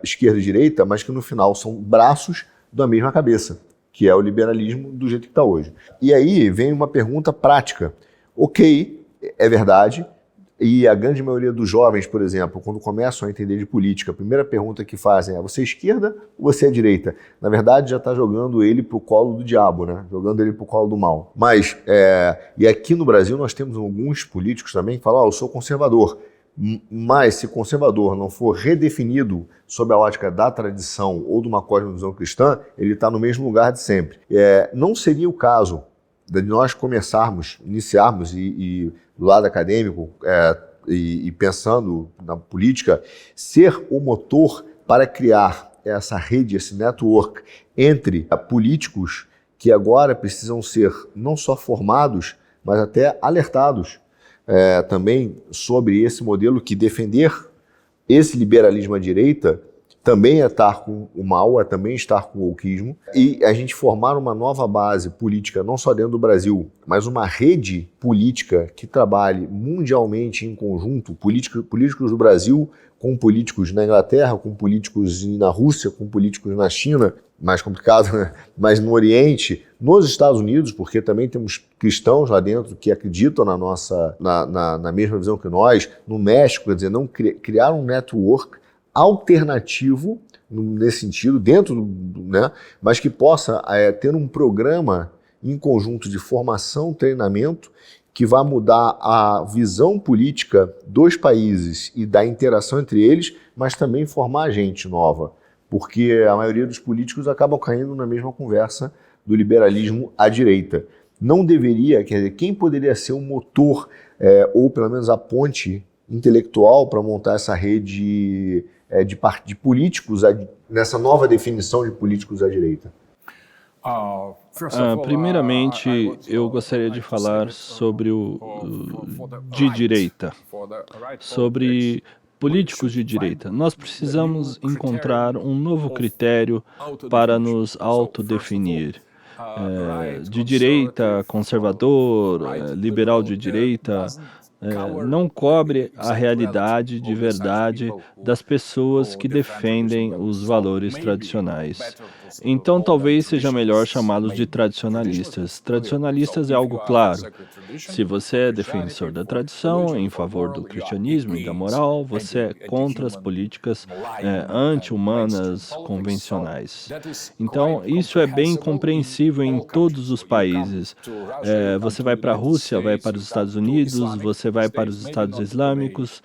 esquerda e direita, mas que no final são braços da mesma cabeça, que é o liberalismo do jeito que está hoje. E aí vem uma pergunta prática. Ok, é verdade. E a grande maioria dos jovens, por exemplo, quando começam a entender de política, a primeira pergunta que fazem é: você é esquerda ou você é direita? Na verdade, já está jogando ele para o colo do diabo, né? Jogando ele para o colo do mal. Mas, e aqui no Brasil nós temos alguns políticos também que falam: eu sou conservador. Mas se conservador não for redefinido sob a ótica da tradição ou de uma cosmovisão cristã, ele está no mesmo lugar de sempre. Não seria o caso de nós iniciarmos e do lado acadêmico e pensando na política, ser o motor para criar essa rede, esse network entre políticos que agora precisam ser não só formados, mas até alertados também sobre esse modelo, que defender esse liberalismo à direita também é estar com o mal, é também estar com o wokeismo, e a gente formar uma nova base política, não só dentro do Brasil, mas uma rede política que trabalhe mundialmente em conjunto, políticos do Brasil com políticos na Inglaterra, com políticos na Rússia, com políticos na China, mais complicado, né? Mas no Oriente, nos Estados Unidos, porque também temos cristãos lá dentro que acreditam na mesma visão que nós, no México, quer dizer, não criar um network alternativo nesse sentido, dentro né, mas que possa ter um programa em conjunto de formação, treinamento, que vai mudar a visão política dos países e da interação entre eles, mas também formar gente nova. porque a maioria dos políticos acabam caindo na mesma conversa do liberalismo à direita. Não deveria, quer dizer, quem poderia ser o motor, ou pelo menos a ponte intelectual para montar essa rede de políticos, nessa nova definição de políticos à direita? Primeiramente, eu gostaria de falar sobre de direita, sobre políticos de direita. Nós precisamos encontrar um novo critério para nos autodefinir. De direita, conservador, liberal de direita, não cobre a realidade de verdade das pessoas que defendem os valores tradicionais. Então, talvez seja melhor chamá-los de tradicionalistas. Tradicionalistas é algo claro. Se você é defensor da tradição, em favor do cristianismo e da moral, você é contra as políticas anti-humanas convencionais. Então, isso é bem compreensível em todos os países. Você vai para a Rússia, vai para os Estados Unidos, você vai para os Estados Islâmicos,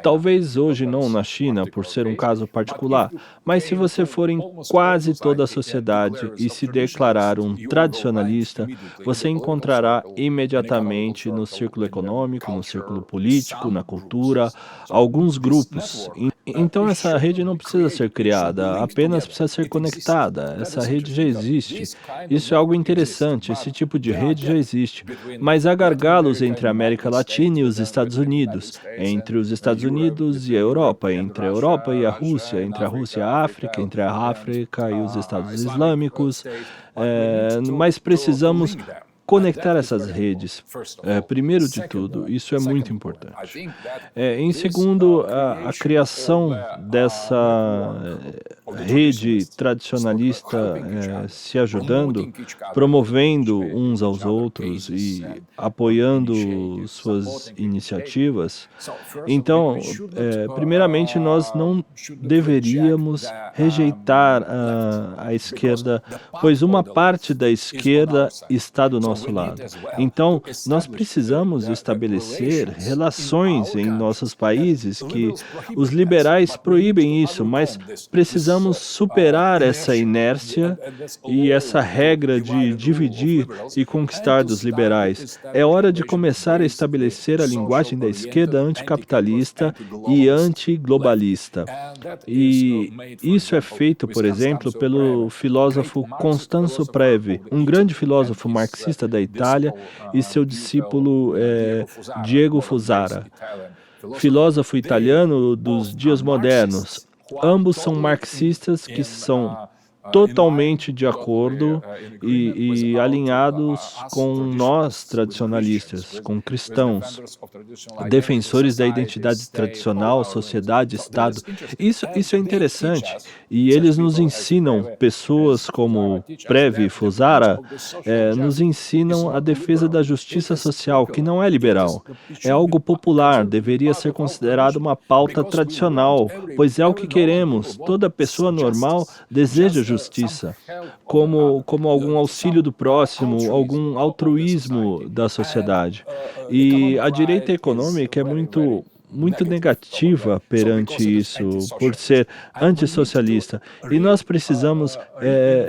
talvez hoje não na China, por ser um caso particular, mas se você for em quase toda a sociedade e se declarar um tradicionalista, você encontrará imediatamente no círculo econômico, no círculo político, na cultura, alguns grupos. Então essa rede não precisa ser criada, apenas precisa ser conectada. Essa rede já existe. Isso é algo interessante, esse tipo de rede já existe. Mas há gargalos entre a América Latina e os Estados Unidos, entre os Estados Unidos e a Europa, entre a Europa e a Rússia, entre a Rússia e a África, entre a África e os Estados Islâmicos, mas precisamos conectar essas redes, primeiro de tudo, isso é muito importante. Em segundo, a criação dessa rede tradicionalista se ajudando, promovendo uns aos outros e apoiando suas iniciativas. Então, primeiramente, nós não deveríamos rejeitar a esquerda, pois uma parte da esquerda está do nosso lado. Então, nós precisamos estabelecer relações em nossos países que os liberais proíbem isso, mas precisamos superar essa inércia e essa regra de dividir e conquistar dos liberais. É hora de começar a estabelecer a linguagem da esquerda anticapitalista e antiglobalista. E isso é feito, por exemplo, pelo filósofo Constanzo Preve, um grande filósofo marxista da Itália, e seu discípulo Diego Fusara, filósofo italiano dos dias modernos. Ambos são marxistas que são totalmente de acordo e alinhados com nós tradicionalistas, com cristãos, defensores da identidade tradicional, sociedade, Estado. Isso é interessante e eles nos ensinam, pessoas como Preve e Fusara, nos ensinam a defesa da justiça social, que não é liberal, é algo popular, deveria ser considerado uma pauta tradicional, pois é o que queremos, toda pessoa normal deseja justiça, como algum auxílio do próximo, algum altruísmo da sociedade. E a direita econômica é muito negativa perante isso, por ser antissocialista. E nós precisamos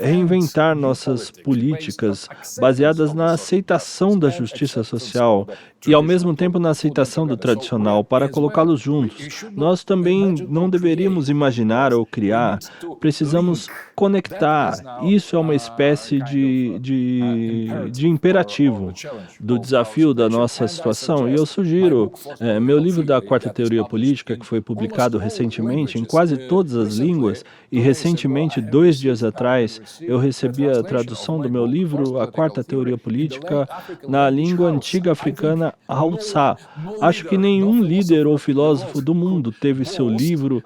reinventar nossas políticas baseadas na aceitação da justiça social e, ao mesmo tempo, na aceitação do tradicional, para colocá-los juntos. Nós também não deveríamos imaginar ou criar, precisamos conectar. Isso é uma espécie de imperativo do desafio da nossa situação. E eu sugiro, meu livro da Quarta Teoria Política, que foi publicado recentemente em quase todas as línguas, e recentemente, 2 dias atrás, eu recebi a tradução do meu livro, A Quarta Teoria Política, na língua antiga africana Hausa. Acho que nenhum líder ou filósofo do mundo teve seu livro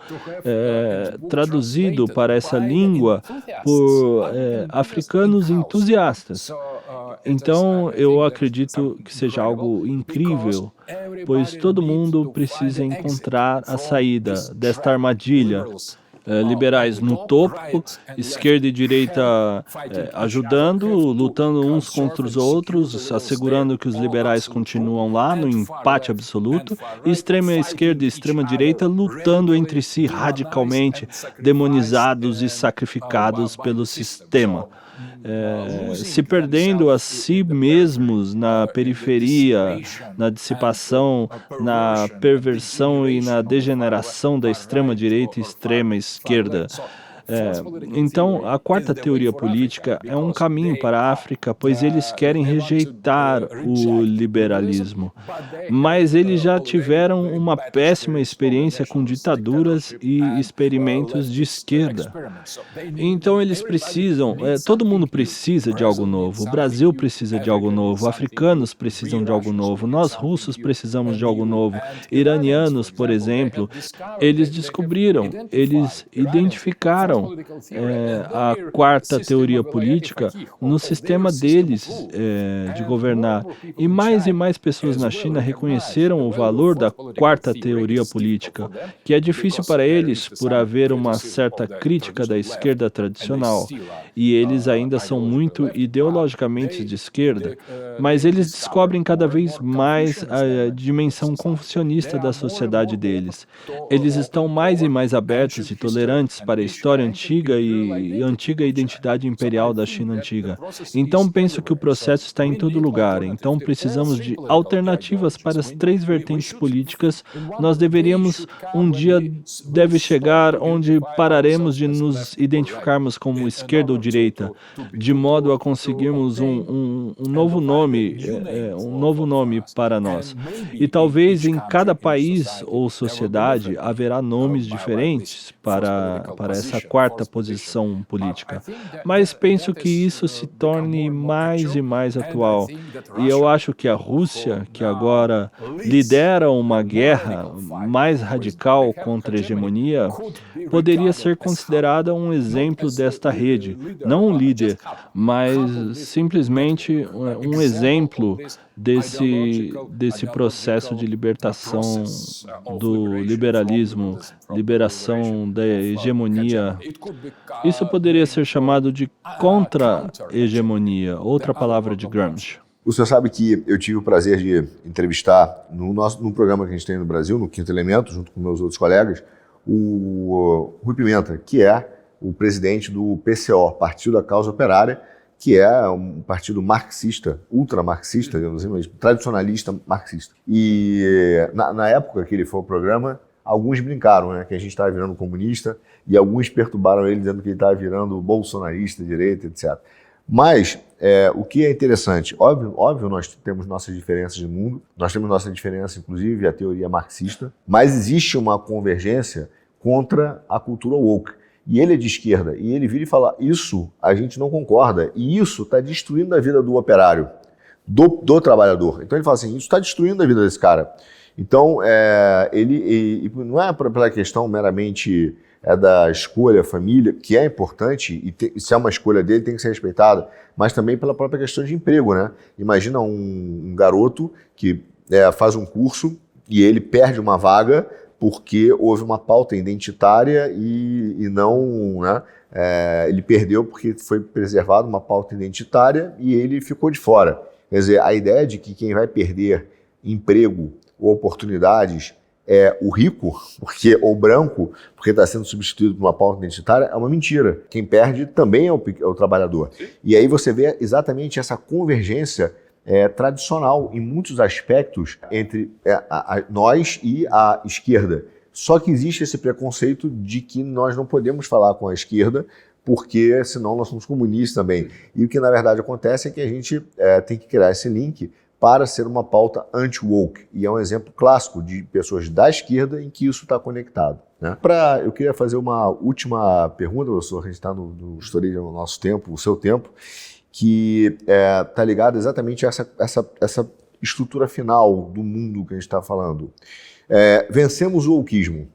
traduzido para essa língua por africanos entusiastas. Então, eu acredito que seja algo incrível, pois todo mundo precisa encontrar a saída desta armadilha liberais no topo, esquerda e direita ajudando, lutando uns contra os outros, assegurando que os liberais continuam lá no empate absoluto, e extrema esquerda e extrema direita lutando entre si radicalmente, demonizados e sacrificados pelo sistema. Se perdendo a si mesmos na periferia, na dissipação, na perversão e na degeneração da extrema-direita e extrema-esquerda. Então, a quarta teoria política é um caminho para a África, pois eles querem rejeitar o liberalismo. Mas eles já tiveram uma péssima experiência com ditaduras e experimentos de esquerda. Então, eles precisam, todo mundo precisa de algo novo. O Brasil precisa de algo novo, africanos precisam de algo novo, nós russos precisamos de algo novo, iranianos, por exemplo, eles descobriram, eles identificaram a quarta teoria política no sistema deles de governar. E mais pessoas na China reconheceram o valor da quarta teoria política, que é difícil para eles por haver uma certa crítica da esquerda tradicional. E eles ainda são muito ideologicamente de esquerda, mas eles descobrem cada vez mais a dimensão confucionista da sociedade deles. Eles estão mais e mais abertos e tolerantes para a história antiga e antiga identidade imperial da China antiga. Então penso que o processo está em todo lugar. Então precisamos de alternativas para as três vertentes políticas. Nós deveríamos, um dia deve chegar onde pararemos de nos identificarmos como esquerda ou direita, de modo a conseguirmos um novo nome para nós. E talvez em cada país ou sociedade haverá nomes diferentes para essa quarta posição política. Mas penso que isso se torne mais e mais atual. E eu acho que a Rússia, que agora lidera uma guerra mais radical contra a hegemonia, poderia ser considerada um exemplo desta rede. Não um líder, mas simplesmente um exemplo desse processo de libertação do liberalismo, liberação da hegemonia. Isso poderia ser chamado de contra-hegemonia, outra palavra de Gramsci. O senhor sabe que eu tive o prazer de entrevistar no programa que a gente tem no Brasil, no Quinto Elemento, junto com meus outros colegas, o Rui Pimenta, que é o presidente do PCO, Partido da Causa Operária, que é um partido marxista, ultramarxista, digamos assim, mas tradicionalista marxista. E na época que ele foi ao programa, alguns brincaram, né, que a gente estava virando comunista, e alguns perturbaram ele dizendo que ele estava virando bolsonarista, direita, etc. Mas o que é interessante, óbvio nós temos nossas diferenças de mundo, nós temos nossa diferença, inclusive, a teoria marxista, mas existe uma convergência contra a cultura woke. E ele é de esquerda, e ele vira e fala, isso a gente não concorda, e isso está destruindo a vida do operário, do trabalhador. Então ele fala assim, isso está destruindo a vida desse cara. Então, ele não é pela questão meramente da escolha, família, que é importante, e se é uma escolha dele, tem que ser respeitada, mas também pela própria questão de emprego, né? Imagina um garoto que faz um curso e ele perde uma vaga porque houve uma pauta identitária e não, né? Ele perdeu porque foi preservada uma pauta identitária e ele ficou de fora. Quer dizer, a ideia de que quem vai perder emprego ou oportunidades é o rico, ou branco, porque está sendo substituído por uma pauta identitária, é uma mentira. Quem perde também é o trabalhador. E aí você vê exatamente essa convergência tradicional em muitos aspectos entre nós e a esquerda. Só que existe esse preconceito de que nós não podemos falar com a esquerda, porque senão nós somos comunistas também. E o que na verdade acontece é que a gente tem que criar esse link para ser uma pauta anti-woke. E é um exemplo clássico de pessoas da esquerda em que isso está conectado, né? Eu queria fazer uma última pergunta, professor, a gente está no nosso tempo, o seu tempo, que está ligado exatamente a essa estrutura final do mundo que a gente está falando. Vencemos o wokeismo,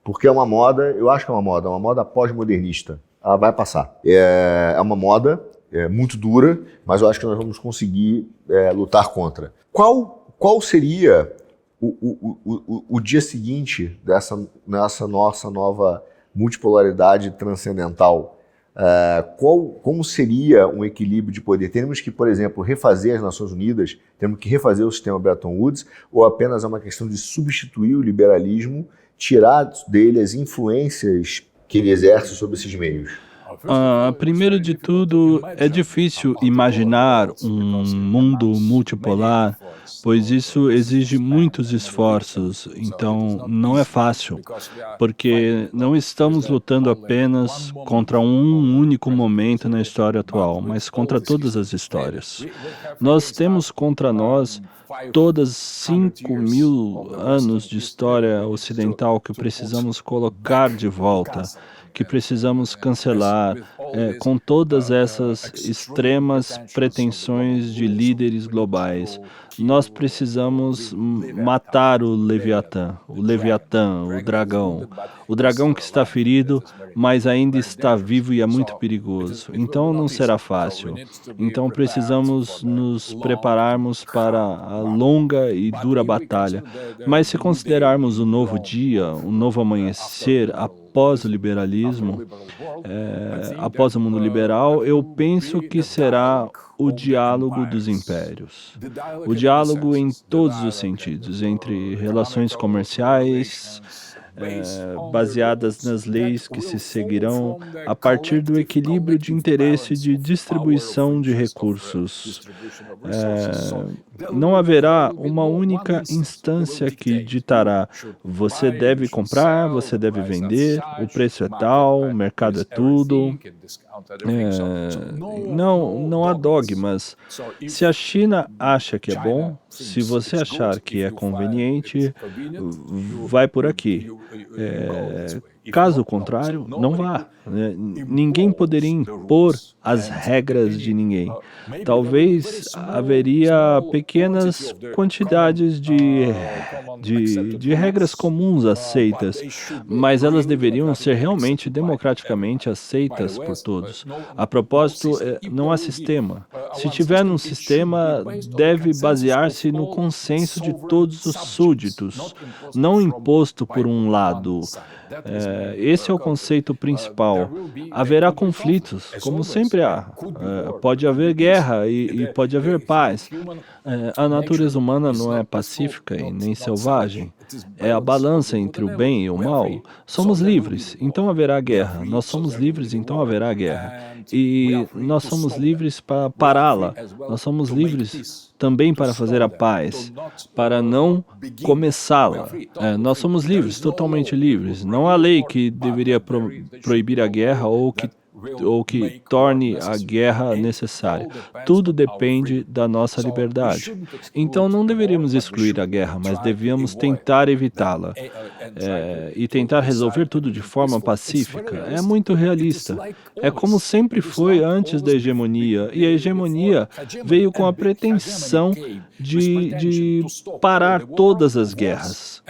porque é uma moda, eu acho que é uma moda pós-modernista. Ela vai passar. É uma moda muito dura, mas eu acho que nós vamos conseguir lutar contra. Qual seria o dia seguinte nessa nossa nova multipolaridade transcendental, como seria um equilíbrio de poder? Temos que, por exemplo, refazer as Nações Unidas, temos que refazer o sistema Bretton Woods, ou apenas é uma questão de substituir o liberalismo, tirar dele as influências que ele exerce sobre esses meios? Primeiro de tudo, é difícil imaginar um mundo multipolar, pois isso exige muitos esforços, então não é fácil, porque não estamos lutando apenas contra um único momento na história atual, mas contra todas as histórias. Nós temos contra nós todas 5.000 anos de história ocidental que precisamos colocar de volta, que precisamos cancelar, com todas essas extremas pretensões de líderes globais. Nós precisamos matar o Leviatã, o dragão que está ferido, mas ainda está vivo e é muito perigoso. Então não será fácil. Então precisamos nos prepararmos para a longa e dura batalha. Mas se considerarmos o novo dia, o novo amanhecer, após o liberalismo, após o mundo liberal, eu penso que será o diálogo dos impérios. O diálogo em todos os sentidos, entre relações comerciais, baseadas nas leis que se seguirão a partir do equilíbrio de interesse de distribuição de recursos. Não haverá uma única instância que ditará: você deve comprar, você deve vender, o preço é tal, o mercado é tudo. Não há dogmas. Se a China acha que é bom, se você achar que é conveniente, vai por aqui. Caso contrário, não vá. Ninguém poderia impor as regras de ninguém. Talvez haveria pequenas quantidades de regras comuns aceitas, mas elas deveriam ser realmente democraticamente aceitas por todos. A propósito, não há sistema. Se tiver um sistema, deve basear-se no consenso de todos os súditos, não imposto por um lado. Esse é o conceito principal. Haverá conflitos, como sempre há. Pode haver guerra e pode haver paz. A natureza humana não é pacífica e nem selvagem. É a balança entre o bem e o mal. Somos livres, então haverá guerra. Nós somos livres, então haverá guerra. E nós somos livres para pará-la. Nós somos livres também para fazer a paz, para não começá-la. Nós somos livres, totalmente livres. Não há lei que deveria proibir a guerra ou que torne a guerra necessária. Tudo depende da nossa liberdade. Então não deveríamos excluir a guerra, mas devíamos tentar evitá-la. E tentar resolver tudo de forma pacífica. É muito realista. É como sempre foi antes da hegemonia. E a hegemonia veio com a pretensão de parar todas as guerras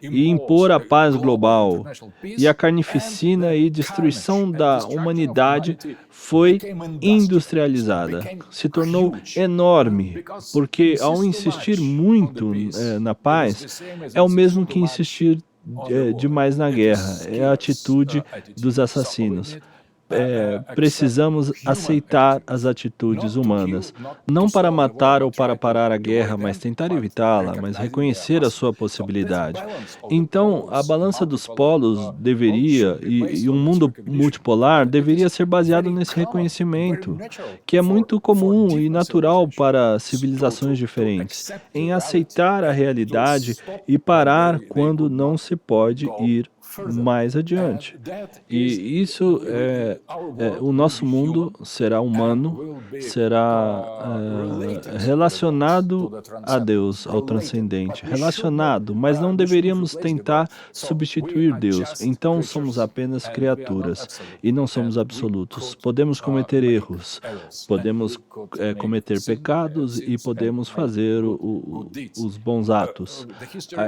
e impor a paz global. E a carnificina e destruição da humanidade foi industrializada, se tornou enorme, porque ao insistir muito na paz, é o mesmo que insistir demais na guerra, é a atitude dos assassinos. Precisamos aceitar as atitudes humanas, não para matar ou para parar a guerra, mas tentar evitá-la, mas reconhecer a sua possibilidade. Então, a balança dos polos deveria, e um mundo multipolar deveria ser baseado nesse reconhecimento, que é muito comum e natural para civilizações diferentes, em aceitar a realidade e parar quando não se pode ir mais adiante. E isso o nosso mundo será humano, será relacionado a Deus, ao transcendente, relacionado, mas não deveríamos tentar substituir Deus. Então somos apenas criaturas e não somos absolutos. Podemos cometer erros, podemos cometer pecados e podemos fazer os bons atos.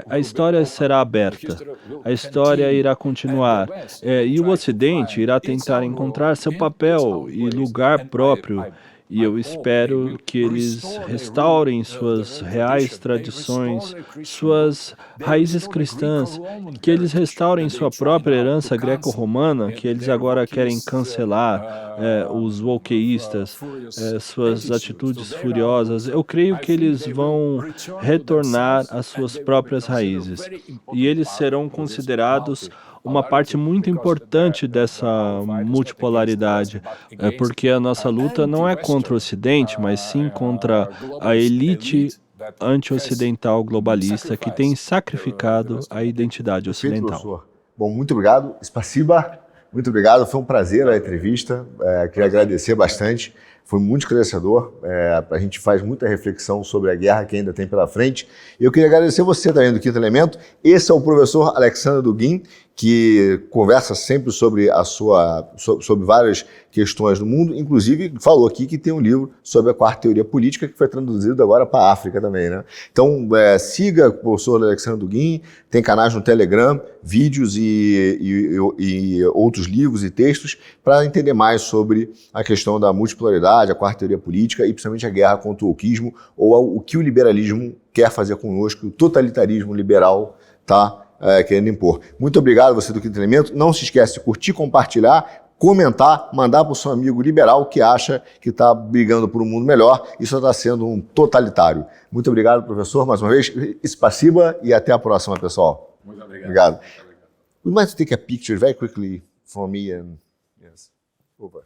A história será aberta, a história irá continuar, e o Ocidente irá tentar encontrar seu papel e lugar próprio E eu espero que eles restaurem suas reais tradições, suas raízes cristãs, que eles restaurem sua própria herança greco-romana, que eles agora querem cancelar, os wokeístas, suas atitudes furiosas. Eu creio que eles vão retornar às suas próprias raízes. E eles serão considerados uma parte muito importante dessa multipolaridade, porque a nossa luta não é contra o Ocidente, mas sim contra a elite anti-ocidental globalista que tem sacrificado a identidade Perfeito, ocidental. professor. Bom, muito obrigado. Spasiba, muito obrigado. Foi um prazer a entrevista. Queria agradecer bastante. Foi muito esclarecedor. A gente faz muita reflexão sobre a guerra que ainda tem pela frente. E eu queria agradecer você também do Quinto Elemento. Esse é o professor Alexander Dugin, que conversa sempre sobre sobre várias questões do mundo, inclusive falou aqui que tem um livro sobre a quarta teoria política que foi traduzido agora para a África também, né? Então, siga o professor Alexander Dugin, tem canais no Telegram, vídeos e outros livros e textos para entender mais sobre a questão da multipolaridade, a quarta teoria política e principalmente a guerra contra o wokeismo ou o que o liberalismo quer fazer conosco, o totalitarismo liberal está querendo impor. Muito obrigado você do Quinto Elemento. Não se esquece de curtir, compartilhar, comentar, mandar para o seu amigo liberal que acha que está brigando por um mundo melhor e só está sendo um totalitário. Muito obrigado, professor, mais uma vez. Spasiba e até a próxima, pessoal. Muito obrigado. We might take a picture very quickly for me and yes, over.